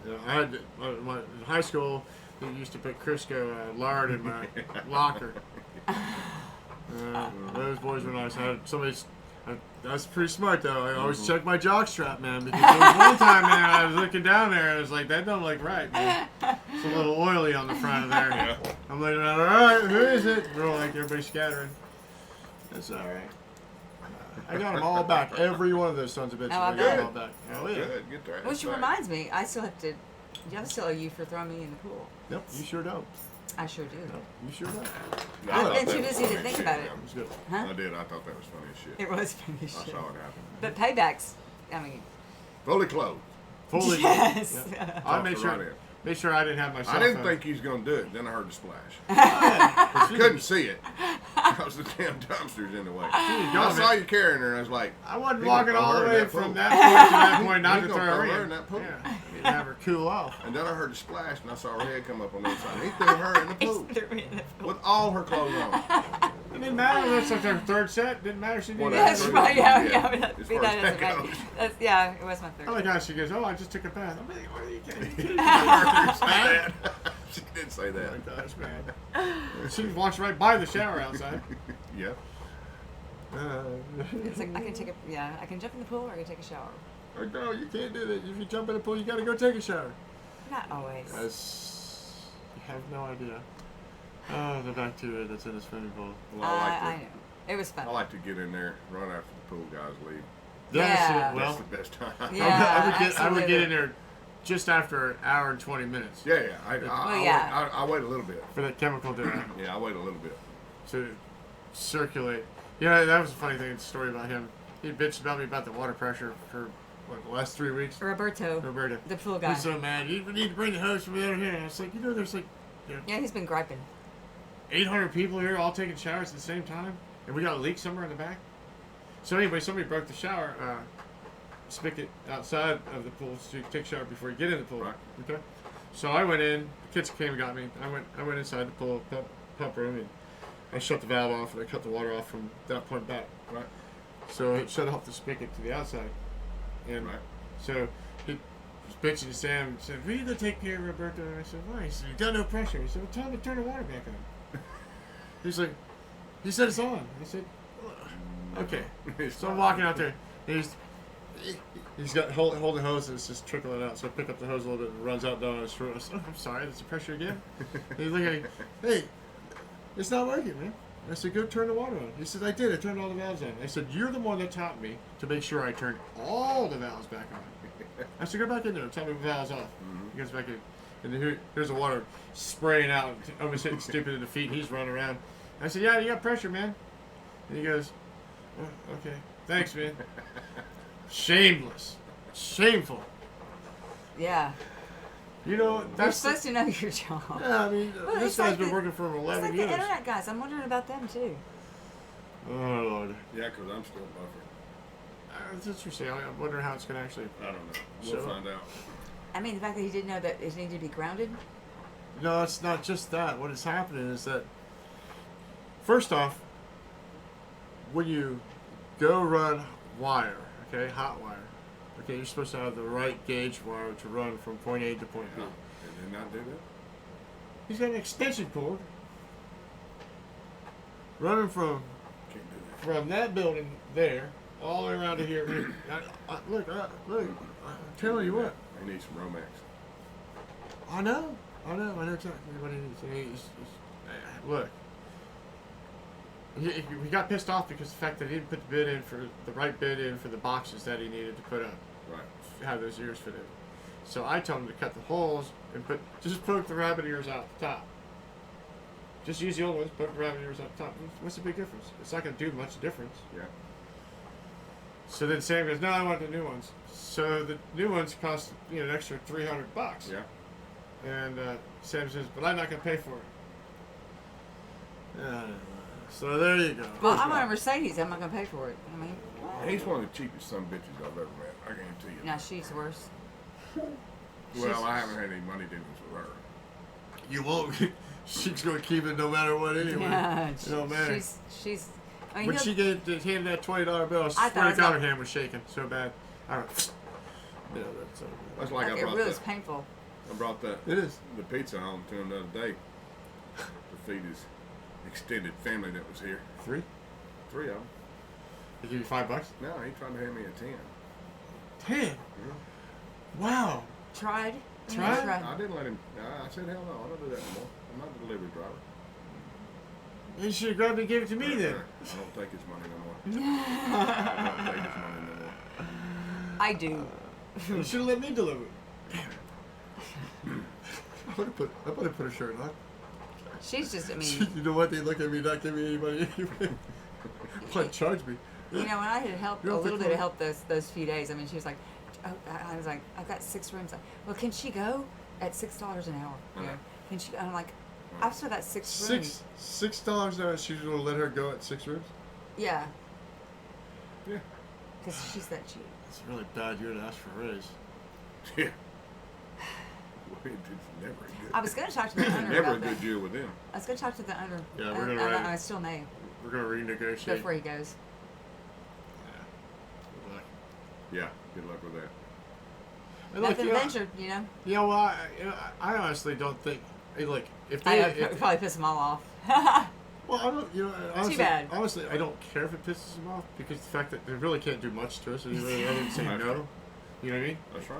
Yeah, I had in high school. They used to put Crisco lard in my locker. Those boys were nice. I had somebody's. That's pretty smart though. I always check my jock strap, man, because there was one time, man, I was looking down there and I was like, that don't look right, man. It's a little oily on the front of there. Yeah. I'm looking around, all right, who is it? We're all like, everybody's scattering. That's all right. I got them all back. Every one of those sons of bitches, Oh, I I got them bet. all back. Oh yeah. Good. Get there. Which reminds me, I still have to. I still owe you for throwing me in the pool. Nope, you sure don't. I sure do. Nope, you sure don't. No, I've I been thought too that was busy to funny as think shit, about it. man. It was good. Huh? I did. I thought that was funny as shit. It was funny I shit. saw it happen. But paybacks. I mean. Fully clothed. Fully. Yes. Yeah. I made Tossed sure. right in. Make sure I didn't have my cell I didn't phone. think he was going to do it. Then I heard the splash. Yeah. I couldn't see it. Because the damn dumpster's in the way. I saw you carrying her, and I was like, I wasn't He walking gonna all throw the her in way that from pool. that point to that point not He to gonna throw her throw her in. in that pool. Yeah. I need to have her cool off. and then I heard the splash, and I saw her head come up on the other side. He threw her in the pool with all her clothes on. It didn't matter. That's like our third set. Didn't matter. She didn't. Well, even That's have right. to- Yeah. As That far as doesn't that matter. goes. That's, yeah, it was my third. I like how she goes, "Oh, I just took a bath." I'm like, "What are you kidding?" She did say Oh that. my gosh, man. She walks right by the shower outside. Yeah. It's like I can take a I can jump in the pool or I can take a shower. Oh, no, you can't do that. If you jump in the pool, you gotta go take a shower. Not always. You have no idea. Oh, the bacteria that's in the swimming pool. Well, I know. It was fun. I like to get in there, run after the pool guys leave. Yeah. Well, That's the best time. Yeah. I would get absolutely. in there just after an hour and 20 minutes Yeah. I wait a little bit. for that chemical to Yeah, I wait a little bit. circulate. Yeah, that was a funny thing. Story about him. He bitched about me about the water pressure for the last 3 weeks. Roberto, Roberta. the pool guy. He's so mad. You need to bring the hose from the other hand. I was like, there's like Yeah, he's been griping. 800 people here all taking showers at the same time, and we got a leak somewhere in the back. So anyway, somebody broke the shower spigot outside of the pool, so you can take a shower before you get in the pool. Right. Okay. So I went in. The kids came and got me. I went inside the pool pump room, and I shut the valve off, and I cut the water off from that point back. Right. So it shut off the spigot to the outside, and Right. so he was bitching to Sam and said, "We need to take care of Roberto." And I said, "Why?" He said, "You got no pressure." He said, "Well, tell him to turn the water back on." He's like, he said it's on. I said, okay. So I'm walking out there. He's got holding hose and it's just trickling out. So I pick up the hose a little bit and runs out down his throat. I said, oh, I'm sorry, that's the pressure again. And he's looking at me, hey, it's not working, man. I said, go turn the water on. He said, I did. I turned all the valves on. I said, you're the one that taught me to make sure I turned all the valves back on. I said, go back in there and tell me the valves off. He goes back in. And here's the water spraying out, almost hitting stupid in the feet. He's running around. I said, yeah, you got pressure, man. And he goes, oh, okay. Thanks, man. Shameless. Shameful. Yeah. You know, You're that's supposed to know your job. yeah, I mean, Well, this it's guy's like been working for him It's 11 like years. the internet guys. I'm wondering about them too. Oh, Lord. Yeah, because I'm still buffering. That's interesting. I wonder how it's going to actually... I don't know. We'll So- find out. I mean, the fact that he didn't know that it needed to be grounded. No, it's not just that. What is happening is that, first off, when you go run wire, okay, hot wire, okay, you're supposed to have the right gauge wire to run from point A to point B. Yeah. Did they not do that? He's got an extension cord running from Can't do that. that building there all the way around to here. Look, I'm telling you what. They need some Romex. I know exactly what he needs. Look, he got pissed off because the fact that he didn't put the right bid in for the boxes that he needed to put up, Right. have those ears fitted. So I told him to cut the holes and just poke the rabbit ears out the top. Just use the old ones, poke the rabbit ears out the top. What's the big difference? It's not going to do much difference. Yeah. So then Sam goes, no, I want the new ones. So the new ones cost an extra $300. Yeah. And Sam says, but I'm not going to pay for it. So there you go. Well, I'm on a Mercedes. I'm not going to pay for it. I mean, He's one of the cheapest son of bitches I've ever met. I guarantee you. now she's worse. Well, I haven't had any money dealings with her. You won't. She's going to keep it no matter what anyway. Yeah, It don't matter. she's. I mean, When she gave him that $20 bill, I thought my it was like- hand was shaking so bad. I don't. Yeah, that's. That's like like, I it brought really is the, painful. I brought the It is. pizza home to him the other day to feed his extended family that was here. 3? 3 of them. They give you $5? No, he tried to hand me a 10. 10. Yeah. Wow. Tried. Tried? I didn't let him. I said, hell no, I don't do that anymore. I'm not a delivery driver. You should have grabbed it and gave it to me then. I don't take his money no more. I don't take his money no more. I do. You should have let me deliver it. I would have put a shirt on. She's just. I mean, You know what? They look at me, not give me any money anyway. What, charge me? you know, when I had helped You a don't little think bit of help those few days. I mean, she was like, oh, I was like, I've got 6 rooms. Well, can she go at $6 an hour? You know, can she? I'm like, I've still got 6 rooms. $6 an hour. She's gonna let her go at 6 rooms. Yeah, Yeah. because she's that cheap. It's really bad. You're to ask for a raise. Yeah. It's never good. I was going to talk to the owner Never a about good that. deal with them. I was going to talk to the owner. Yeah, we're gonna I, write it. I still may We're gonna renegotiate. before he goes. Good luck. Yeah. Good luck with that. And look, Nothing you know, ventured, you know. You know, well, I honestly don't think. Hey, look, if I they, if, probably piss them all off. well, I don't. You know, honestly, bad. Honestly, I don't care if it pisses them off because the fact that they really can't do much to us, and they really didn't say no. You know what I mean? That's right.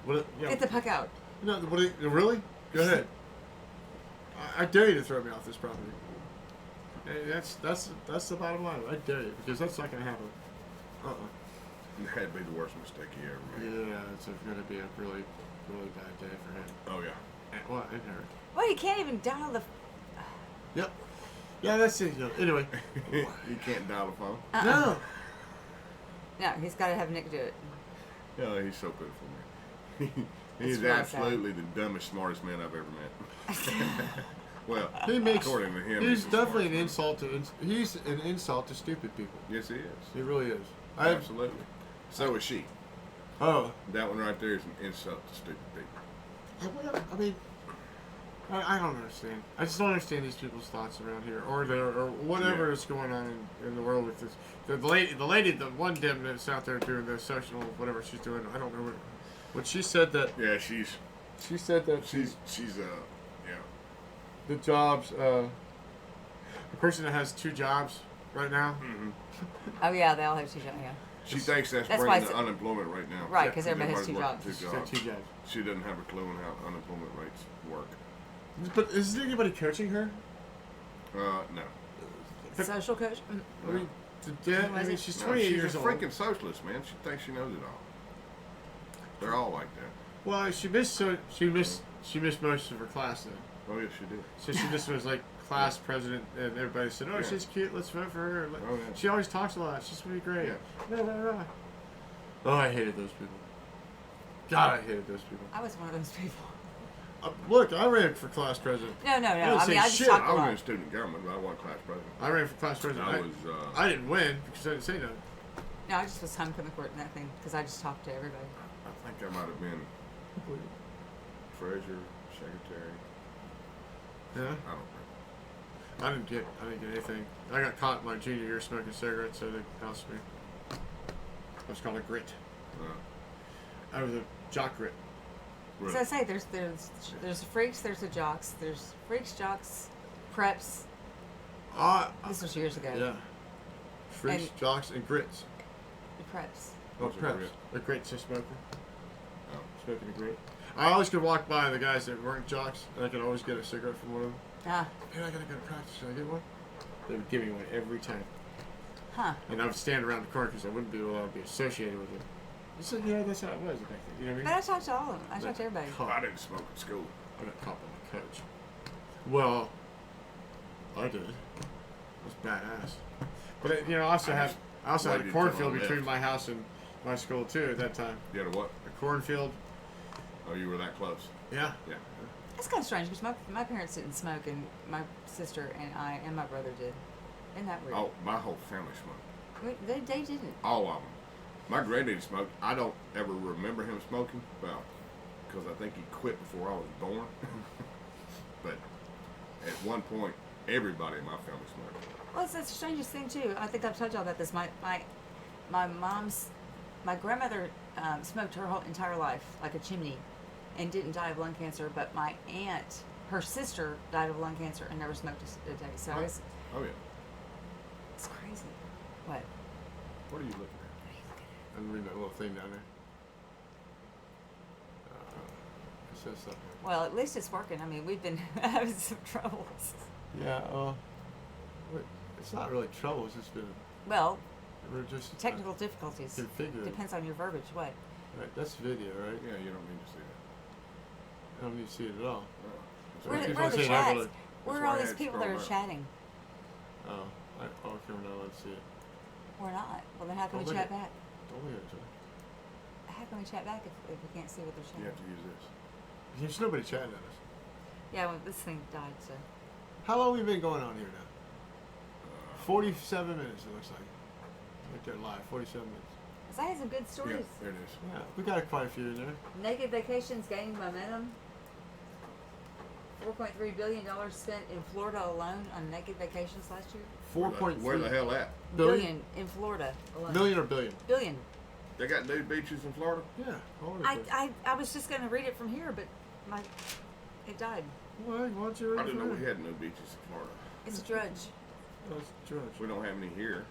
What? You know, Get the puck out. no, really? Go ahead. I dare you to throw me off this property. Hey, that's the bottom line. I dare you because that's not gonna happen. That'd be the worst mistake he ever made. Yeah, it's gonna be a really, really bad day for him. Oh yeah. And, well, it hurt. Well, you can't even dial the. Yep. Yeah, that's it. Anyway. You can't dial the phone. No. No, he's got to have Nick do it. Yeah, he's so pitiful, man. He's really sad. absolutely the dumbest, smartest man I've ever met. Well, He makes. according to him, He's the definitely an smartest man. insult to. He's an insult to stupid people. Yes, he is. He really is. Absolutely. So is she. Oh. That one right there is an insult to stupid people. I mean, I don't understand. I just don't understand these people's thoughts around here, or whatever Yeah. is going on in the world with this. The one dim that's out there doing the social whatever she's doing. I don't know what she said that. Yeah, she's She said that yeah. the jobs. the person that has 2 jobs right now. Mm-hmm. Oh yeah, they all have 2 jobs. Yeah. She thinks that's That's why bringing it's- the unemployment rate down. Right, because everybody has 2 everybody's jobs. working She's got 2 jobs. She doesn't have a clue on how unemployment rates work. But is anybody coaching her? No. But- Social coach. I mean, I mean, she's 28 she's years a old. freaking socialist, man. She thinks she knows it all. They're all like that. Well, she missed most of her class then. Oh yes, she did. So she just was like class president, and everybody said, "Oh, Yeah. she's cute. Let's vote for her." Like, Oh, yeah. She always talks a lot. She's gonna be great. Yeah. Blah, blah, blah. Oh, I hated those people. God, I hated those people. I was one of those people. Look, I ran for class president. No. didn't I say mean, I just shit. talked I a was lot. in student government, but I wasn't class president. I ran for class president. I was. I didn't win because I didn't say nothing. No, I just was hung from the court in that thing because I just talked to everybody. I think I might have been treasurer, secretary. Yeah, I don't know. I didn't get anything. I got caught my junior year smoking cigarettes, so they ousted me. I was called a grit. I was a jock grit. As I say, there's the freaks, there's the jocks, there's freaks, jocks, preps. This was years ago. Yeah. Freaks, And- jocks, and grits. The preps. Oh, What's a preps. grit? A grit's a smoker. Oh. Smoking a grit. I always could walk by the guys that weren't jocks, and I could always get a cigarette from one of them. Ah, Hey, I gotta go to practice. Should I get one? They would give me one every time. huh. And I would stand around the corner because I wouldn't be allowed to be associated with them. I said, yeah, that's how it was back then. You know what I mean? But I talked to all of them. I talked to everybody. I didn't smoke at school. I got caught by my coach. Well, I did. It was badass. But I also had a waited till cornfield I between left. my house and my school too at that time. You had a what? A cornfield. Oh, you were that close. Yeah. Yeah. That's kind of strange because my parents didn't smoke, and my sister and I and my brother did. Isn't that weird? Oh, my whole family smoked. Wait, they didn't. All of them. My granddaddy smoked. I don't ever remember him smoking. Well, because I think he quit before I was born. But at one point, everybody in my family smoked. Well, it's the strangest thing too. I think I've told y'all about this. My grandmother smoked her whole entire life like a chimney, and didn't die of lung cancer. But my aunt, her sister, died of lung cancer and never smoked a day. So What? it's Oh yeah. crazy. What? What are you looking at? I'm reading that little thing down there. It says something. Well, at least it's working. I mean, we've been having some troubles. Yeah. It's not really trouble. It's just been Well, we're just technical difficulties. configure it. Depends on your verbiage. What? Right, that's video, right? Yeah, you don't need to see that. I don't need to see it at all. Oh. That's Where- why Where I are the say had- that, chats? but- Where are why all I these had to people that are scroll up. chatting? Okay, we're not allowed to see it. We're not. Well, then how can Oh, we look chat at- back? Don't look at it. How can we chat back if we can't see what they're You chatting? have to use this. There's nobody chatting at us. Yeah, well, this thing died, so. How long have we been going on here now? 47 minutes, it looks like. Right there live, 47 minutes. Cause I had some good Yeah, stories. there it is. Yeah, we got quite a few in there. Naked Vacations gaining momentum. $4.3 billion spent in Florida alone on naked vacations last year. 4.3 Where the hell at? Billion in Florida alone. Million or billion? Billion. They got nude beaches in Florida? Yeah, all over the place. I was just gonna read it from here, but it died. Why don't you I read it didn't know for we me? had nude beaches in Florida. It's a drudge. Oh, it's George. We don't have any here.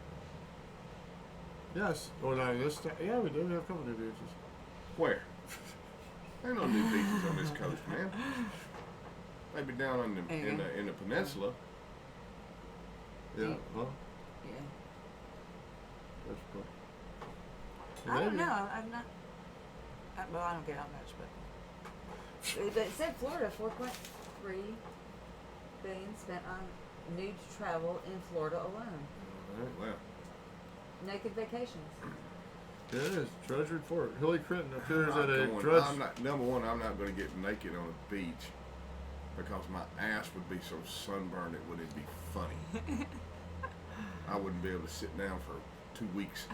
Yes. Oh, no, yeah, we do. We have a couple of new beaches. Where? There ain't no nude beaches on this coast, man. Maybe down on the, There you go. in the peninsula. Yeah, Yeah. well, Yeah. that's cool. I don't Maybe. know. I'm not. Well, I don't get out much, but it said Florida 4.3 billion spent on nude travel in Florida alone. Well, Naked vacations. There it is. Drudge report. Hillary Clinton appears I'm at a going- drudge. I'm not, number one, I'm not going to get naked on a beach because my ass would be so sunburned it wouldn't be funny. I wouldn't be able to sit down for 2 weeks.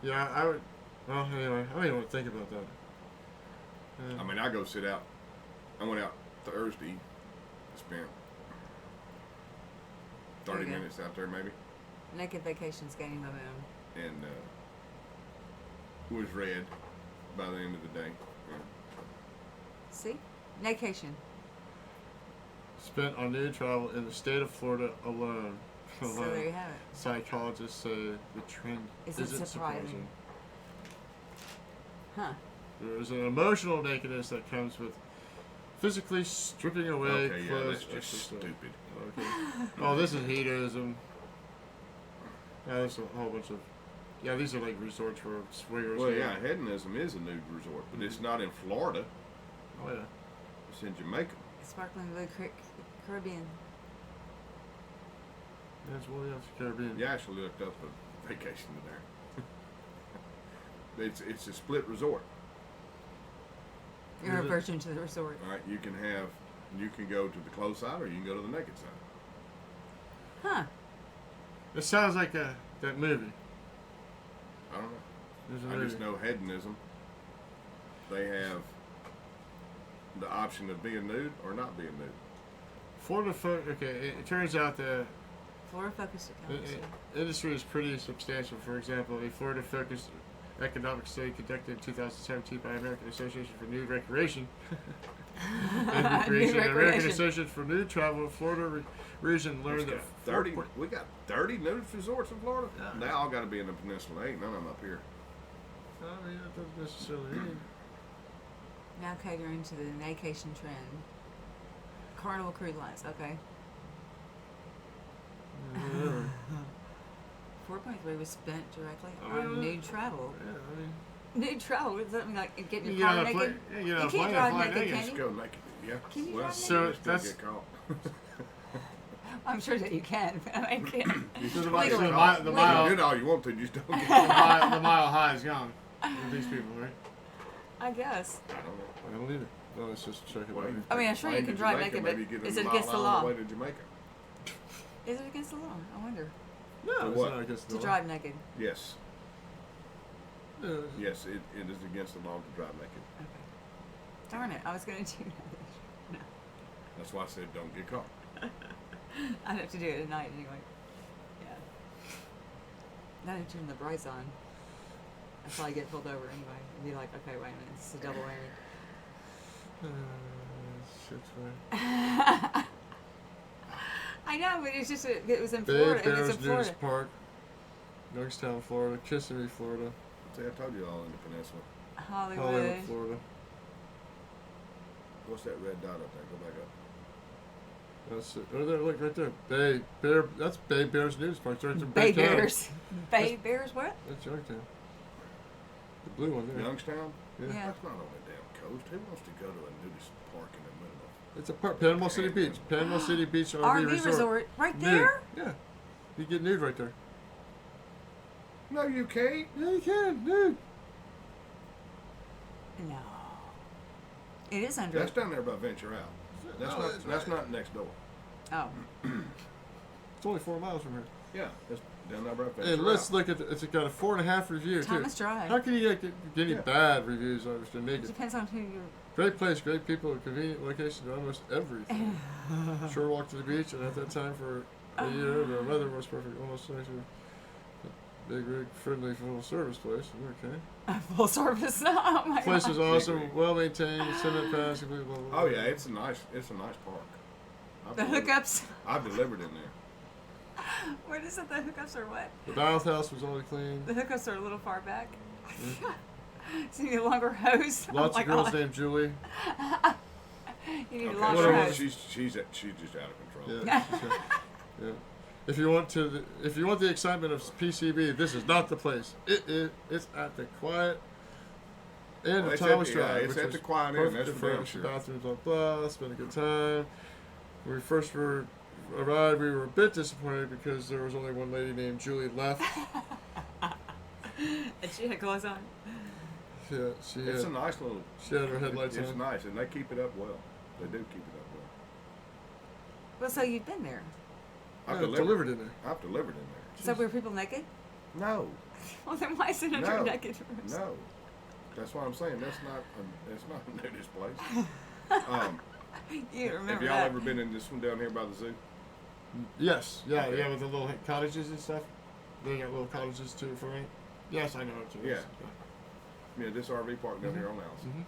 Yeah, I would. Well, anyway, I don't even want to think about that. I mean, I go sit out. I went out Thursday, spent 30 There you go. minutes out there maybe, Naked vacations gaining momentum. and was red by the end of the day. Yeah. See? Vacation. spent on nude travel in the state of Florida alone. So there you have it. Psychologists say the trend Isn't isn't surprising. Huh. There is an emotional nakedness that comes with physically stripping away Okay, yeah, clothes. that's just stupid. Okay. Oh, this is hedonism. Yeah, there's a whole bunch of. Yeah, these are like resorts for swingers. Well, yeah, hedonism is a nude resort, but it's not in Florida. Oh yeah. It's in Jamaica. Sparkling Blue Caribbean. That's well, yeah, it's Caribbean. You actually looked up a vacation there. It's a split resort. You're a Is it? virgin to the resort. All right, you can go to the closed side or you can go to the naked side. Huh. It sounds like that movie. I don't know. There's a I movie. just know hedonism. They have the option of being nude or not being nude. Florida okay, it turns out the Florida focused accounts. industry is pretty substantial. For example, a Florida-focused economic study conducted in 2017 by American Association for Nude Recreation and Recreation, and American Association for Nude Travel, Florida region learned that 30. We got 30 nude resorts in Florida. Yeah. They all got to be in the peninsula. Ain't none of them up here. I mean, that doesn't necessarily mean. Now catering to the vacation trend. Carnival Cruise Lines, okay. Whatever. 4.3 was spent directly Oh, on yeah. nude travel. Yeah, I mean, Nude travel is something like getting you your car gotta naked. play. Yeah, you You gotta can't play. drive Fly naked, naked. can Just you? go naked. Yeah. Can you well, drive So you still that's- get caught. I'm sure that you can. I mean, So the legally. mile, You mile, can do all you want to, just don't get the caught. the mile high is gone with these people, right? I guess. I don't know. I don't either. No, let's just check it Well, out. I mean, I'm sure you plane can to drive Jamaica, naked, maybe but get in is a it mile against the on law? way to Jamaica. Is it against the law? I wonder. No, For it's what? not against the To law. drive naked. Yes. Yeah, Yes, it is against the law to drive naked. Okay. Darn it. I was going to do that. That's why I said don't get caught. I'd have to do it at night anyway. Yeah. Now that turn the brights on, I'd probably get pulled over anyway. And be like, okay, wait a minute. It's a double whammy. Shit's fine. I know, but it's just, it was in Bay Florida. It was Bears in Florida. Nudist Park, Youngstown, Florida, Kissimmee, Florida, See, I told you all in the peninsula. Hollywood. Hollywood, Florida. What's that red dot up there? Go back up. That's it. Oh, there, look right there. That's Bay Bears Nudist Park. It's right there. Bay Baytown. Bears. Bay Bears what? That's Youngstown. The blue one there. Youngstown? Yeah. Yeah. That's not on the damn coast. Who wants to go to a nudist park in the middle of It's a park. Panama City Beach. Panama City Beach RV RV resort. Right Nude. there? Yeah. You get nude right there. No, you can't. Yeah, you can. Nude. No. It is under. That's down there by Venture Out. That's not next door. Oh. It's only 4 miles from here. Yeah, it's down there by Venture And let's Out. look at it's got a 4.5 review Thomas too. Drive. How can you get any Yeah. bad reviews on the It naked? depends on who you're. Great place, great people, a convenient location to almost everything. Short walk to the beach, and at that time for a year, the weather was perfect. Almost like a big, big, friendly, full service place. Okay. Full service. Oh my Place god. is awesome, well maintained, cement pass. Blah, blah, blah. Oh yeah, it's a nice park. The hookups. I've delivered in there. What is it? The hookups are what? The bathhouse was only clean. The hookups are a little far back. So you need a longer hose. Lots oh of my girls God. named Julie. You need a Okay, longer What hose. she's just out of control. Yeah. Yeah. If you want the excitement of PCB, this is not the place. It's at the quiet end Well, of it's Thomas at- Drive. yeah, it's which at was the quiet end, perfectly that's for damn furnished, sure. bathrooms, blah blah. Spent a good time. When we first arrived, we were a bit disappointed because there was only one lady named Julie left. And she had clothes on. She It's a had nice little. her headlights It's on. nice, and they keep it up well. They do keep it up well. Well, so you've been there. I've Yeah, delivered in there. I've delivered in there. So were people naked? No, Well, then why is it under No. naked rooms? no. That's what I'm saying. It's not a nudist place. You remember Have y'all that? ever been in this one down here by the zoo? Yes, yeah, Okay. yeah, with the little cottages and stuff. They got little cottages too for me. Yes, I know it too. Yeah. Yeah, this RV park down here on the house. Mm-hmm.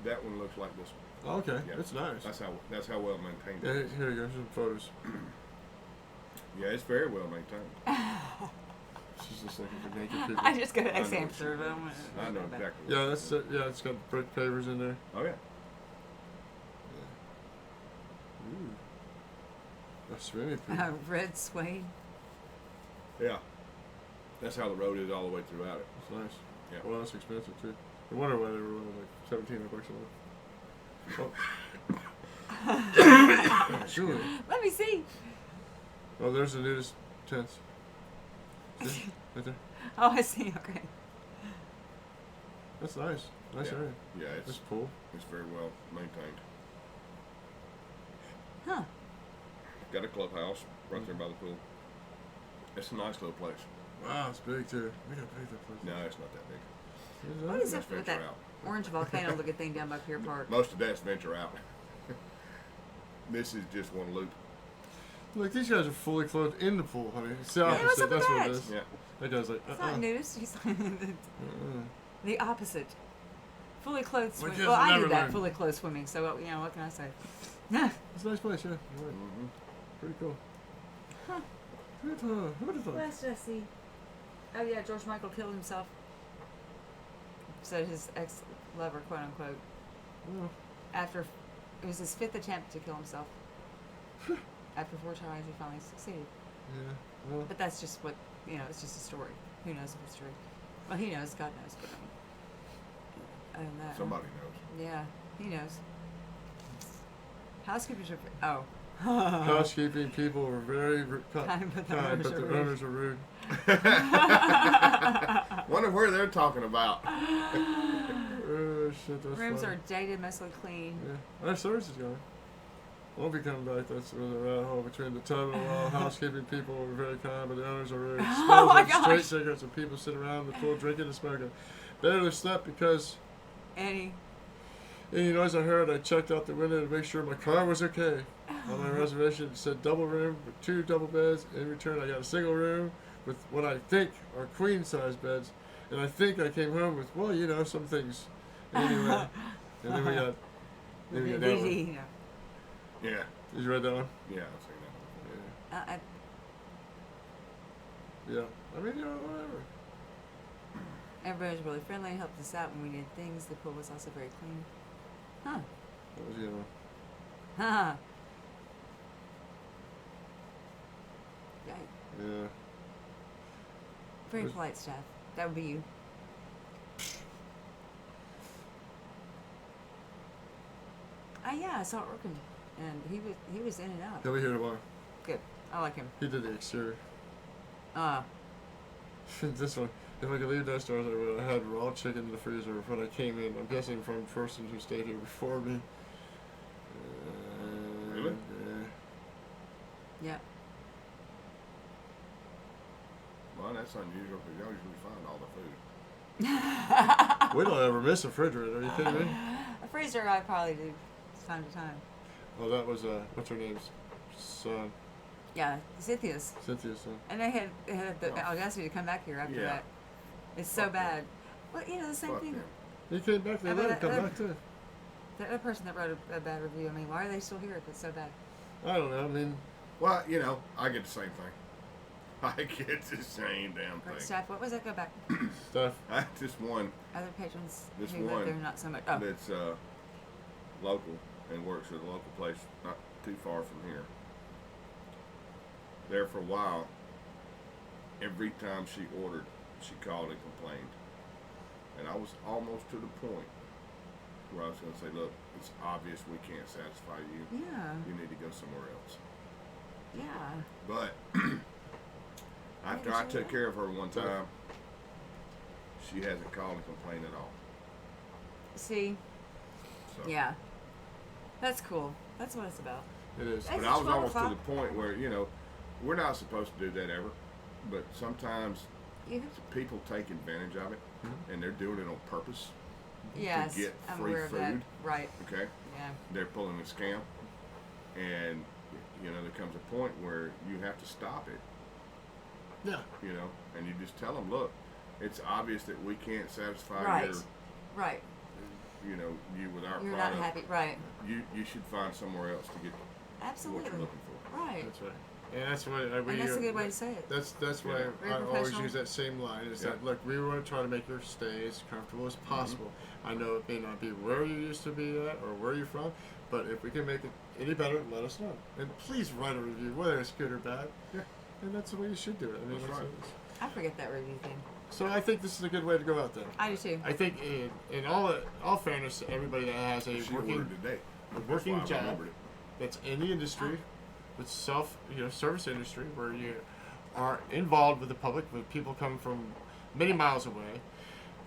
That one looks like this one. Okay, Yeah. it's nice. That's how well maintained Yeah, it is. here you go. Some photos. Yeah, it's very well maintained. She's just looking for naked people. I just got an I know ex-hamster, but I don't want I know exactly. what Yeah, you're that's talking it. Yeah, it's got brick pavers in there. about. Oh yeah. Ooh. A swimming pool. red suede. Yeah. That's how the road is all the way throughout it. It's nice. Yeah. Well, that's expensive too. I wonder why they were like $1,700 a month. Oh. Julie. Let me see. Oh, there's the nudist tents. See? Right there. Oh, I see. Okay. That's nice. Nice Yeah. area. Yeah, This pool. it's very well maintained. Huh. Got a clubhouse right there by the pool. It's a nice little place. Wow, it's big too. Look how big that place is. No, it's not that big. Is What that? is That's it with that venture out. orange volcano looking thing down by Pier Park? Most of that's venture out. This is just one loop. Look, these guys are fully clothed in the pool, honey. It's the Yeah, opposite. what's up with That's what that? it is. Yeah. That guy's like, It's not news. He's the opposite. Fully clothed My swimming. kids Well, will I never did that. learn. Fully clothed swimming. So you know, what can I say? It's a nice place, yeah. You're right. Mm-hmm. Pretty cool. Huh. Who would have What thought? else did I see? Oh yeah, George Michael killed himself. Said his ex-lover, quote unquote, Oh, after it was his 5th attempt to kill himself. After 4 tries, he finally succeeded. yeah. Well, But that's just what it's just a story. Who knows if it's true? Well, he knows. God knows. But other than that, Somebody knows. Yeah, he knows. Housekeepers are. Oh. housekeeping people were very Kind, but the kind, owners but are the rude. owners are rude. Wonder where they're talking about. Oh, shit, that's Rooms funny. are dated, mostly clean. Yeah. Our service is going. Won't be coming back. That's where the rat hole between the tub and the wall. Housekeeping people were very kind, but the owners are rude. Oh Smells my like gosh. straight cigarettes and people sitting around the pool drinking and smoking. Barely slept because Any. any noise I heard, I checked out the window to make sure my car was okay. On my reservation, it said double room with 2 double beds. In return, I got a single room with what I think are queen size beds. And I think I came home with, well, you know, some things. Anyway. And then we got that one. Yeah. Did you read that one? Yeah, I've seen that. Yeah. Yeah. I mean, you know, whatever. Everybody was really friendly and helped us out when we needed things. The pool was also very clean. Huh. That was, you know. Huh. Yeah. Yeah. Very Was- polite staff. That would be you. Yeah, I saw it working, and he was in and out. He'll be here tomorrow. Good. I like him. He did the exterior. Ah. This one. If I could leave downstairs, I would have had raw chicken in the freezer when I came in. I'm guessing from a person who stayed here before me. Really? Yeah. Yeah. Well, that's unusual because y'all usually find all the food. We don't ever miss a refrigerator. Are you kidding me? A freezer, I probably do time to time. Oh, that was what's her name's son, Yeah, Cynthia's. Cynthia's son. And they had the audacity to come back here after Yeah. that. It's so Fuck bad. Well, the same Fuck thing. them. He came back. They I let mean, him come back too. The other person that wrote a bad review. I mean, why are they still here if it's so bad? I don't know. I mean, Well, I get the same thing. I get the same damn Great thing. staff. What was that? Go back. stuff. I had this one Other patrons This who one live there, not so much. Oh, that's local and works at a local place not too far from here. There for a while, every time she ordered, she called and complained. And I was almost to the point where I was going to say, look, it's obvious we can't satisfy you. yeah, You need to go somewhere else. yeah. But after I took care of her one time, she hasn't called and complained at all. See, So. yeah, that's cool. That's what it's about. It is. That's But I was 12 almost to o'clock. the point where, we're not supposed to do that ever. But sometimes You, people take advantage of it, and they're doing it on purpose. yes, get I'm free aware of that. food. Right. Okay? Yeah. They're pulling a scam. And, there comes a point where you have to stop it, Yeah. and you just tell them, look, it's obvious that we can't satisfy Right. your... Right. you know, you with our You're product, not happy, right? you should find somewhere else to get what Absolutely. you're looking for. Right. That's right. And that's what we. And that's a good way to say it. That's why Yeah. Very I always professional. use that same line. Is Yeah. that look, we want to try to make your stay as comfortable as possible. I know it may not be where you used to be at or where you're from, but if we can make it any better, let us know. And please write a review, whether it's good or bad. Yeah. And that's the way you should do it. I mean, That's right. it's- I forget that review thing. So I think this is a good way to go out there. I do too. I think in all fairness to everybody that has a She working ordered today. working That's why I job remembered it. that's in the industry, with service industry, where you are involved with the public, with people coming from many miles away,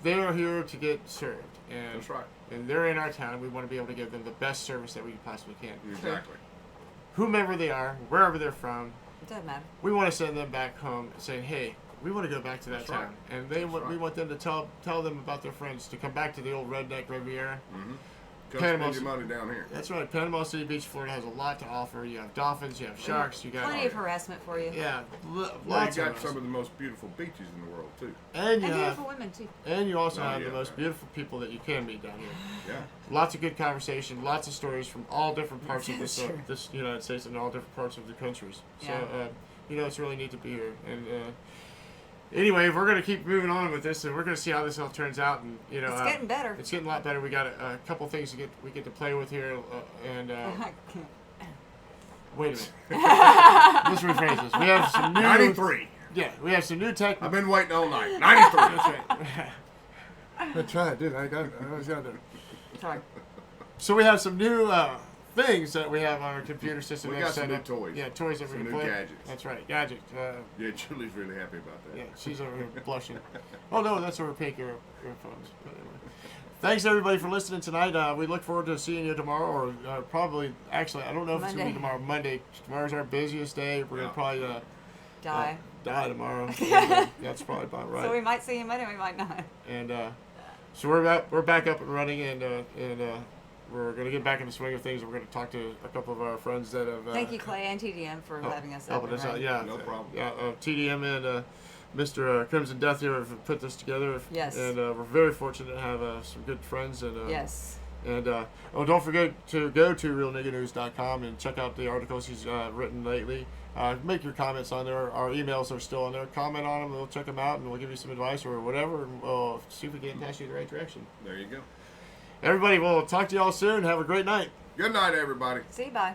they are here to get served, and That's right. and they're in our town, and we want to be able to give them the best service that we possibly can. Exactly. Whomever they are, wherever they're from, It doesn't matter. we want to send them back home saying, hey, we want to go back to that That's town, right. and That's we right. want them to tell them about their friends to come back to the old redneck Riviera. Mm-hmm. Come Panama spend your money down here. That's right. Panama City Beach, Florida has a lot to offer. You have dolphins, you have sharks, you got Plenty of harassment for you. yeah, Well, lots you of got us. some of the most beautiful beaches in the world too. And you And have, beautiful women too. and you also Oh, have the yeah, most man. beautiful people that you can meet down here. Yeah. Lots of good conversation, lots of stories from all different parts of That's this true. this United States and all different parts of the countries. So Yeah. it's really neat to be here. And anyway, we're gonna keep moving on with this, and we're gonna see how this all turns out. And It's getting better. It's getting a lot better. We got a couple things we get to play with here, and I can't. wait a minute. Let's rephrase this. We have some new 93. Yeah, we have some new tech. I've been waiting all night. 93. That's right. I tried, didn't I? I was out there. Sorry. So we have some new things that we have on our computer system. We that's got some set new up. toys. Yeah, toys that Some we can new play. gadgets. That's right, gadgets. Yeah, Julie's really happy about that. Yeah, she's over here blushing. Oh no, that's her pink earphones. But anyway. Thanks everybody for listening tonight. We look forward to seeing you tomorrow, or probably, actually, I don't know if it's gonna be Monday. tomorrow. Monday. Tomorrow's our busiest day. We're gonna Yeah. probably Die. die tomorrow. That's probably about right. So we might see you Monday, we might not. And so we're back up and running, and we're gonna get back in the swing of things. We're gonna talk to a couple of our friends that have. Thank you, Clay and TDM, for having us up. Helping and us out, running. yeah. No problem. Yeah, TDM and Mr. Crimson Death here have put this together. Yes. And we're very fortunate to have some good friends. And Yes. And don't forget to go to realnigganews.com and check out the articles he's written lately. Make your comments on there. Our emails are still on there. Comment on them. We'll check them out, and we'll give you some advice or whatever, and we'll see if we can pass you in the right direction. There you go. Everybody, we'll talk to y'all soon. Have a great night. Good night, everybody. See you, bye.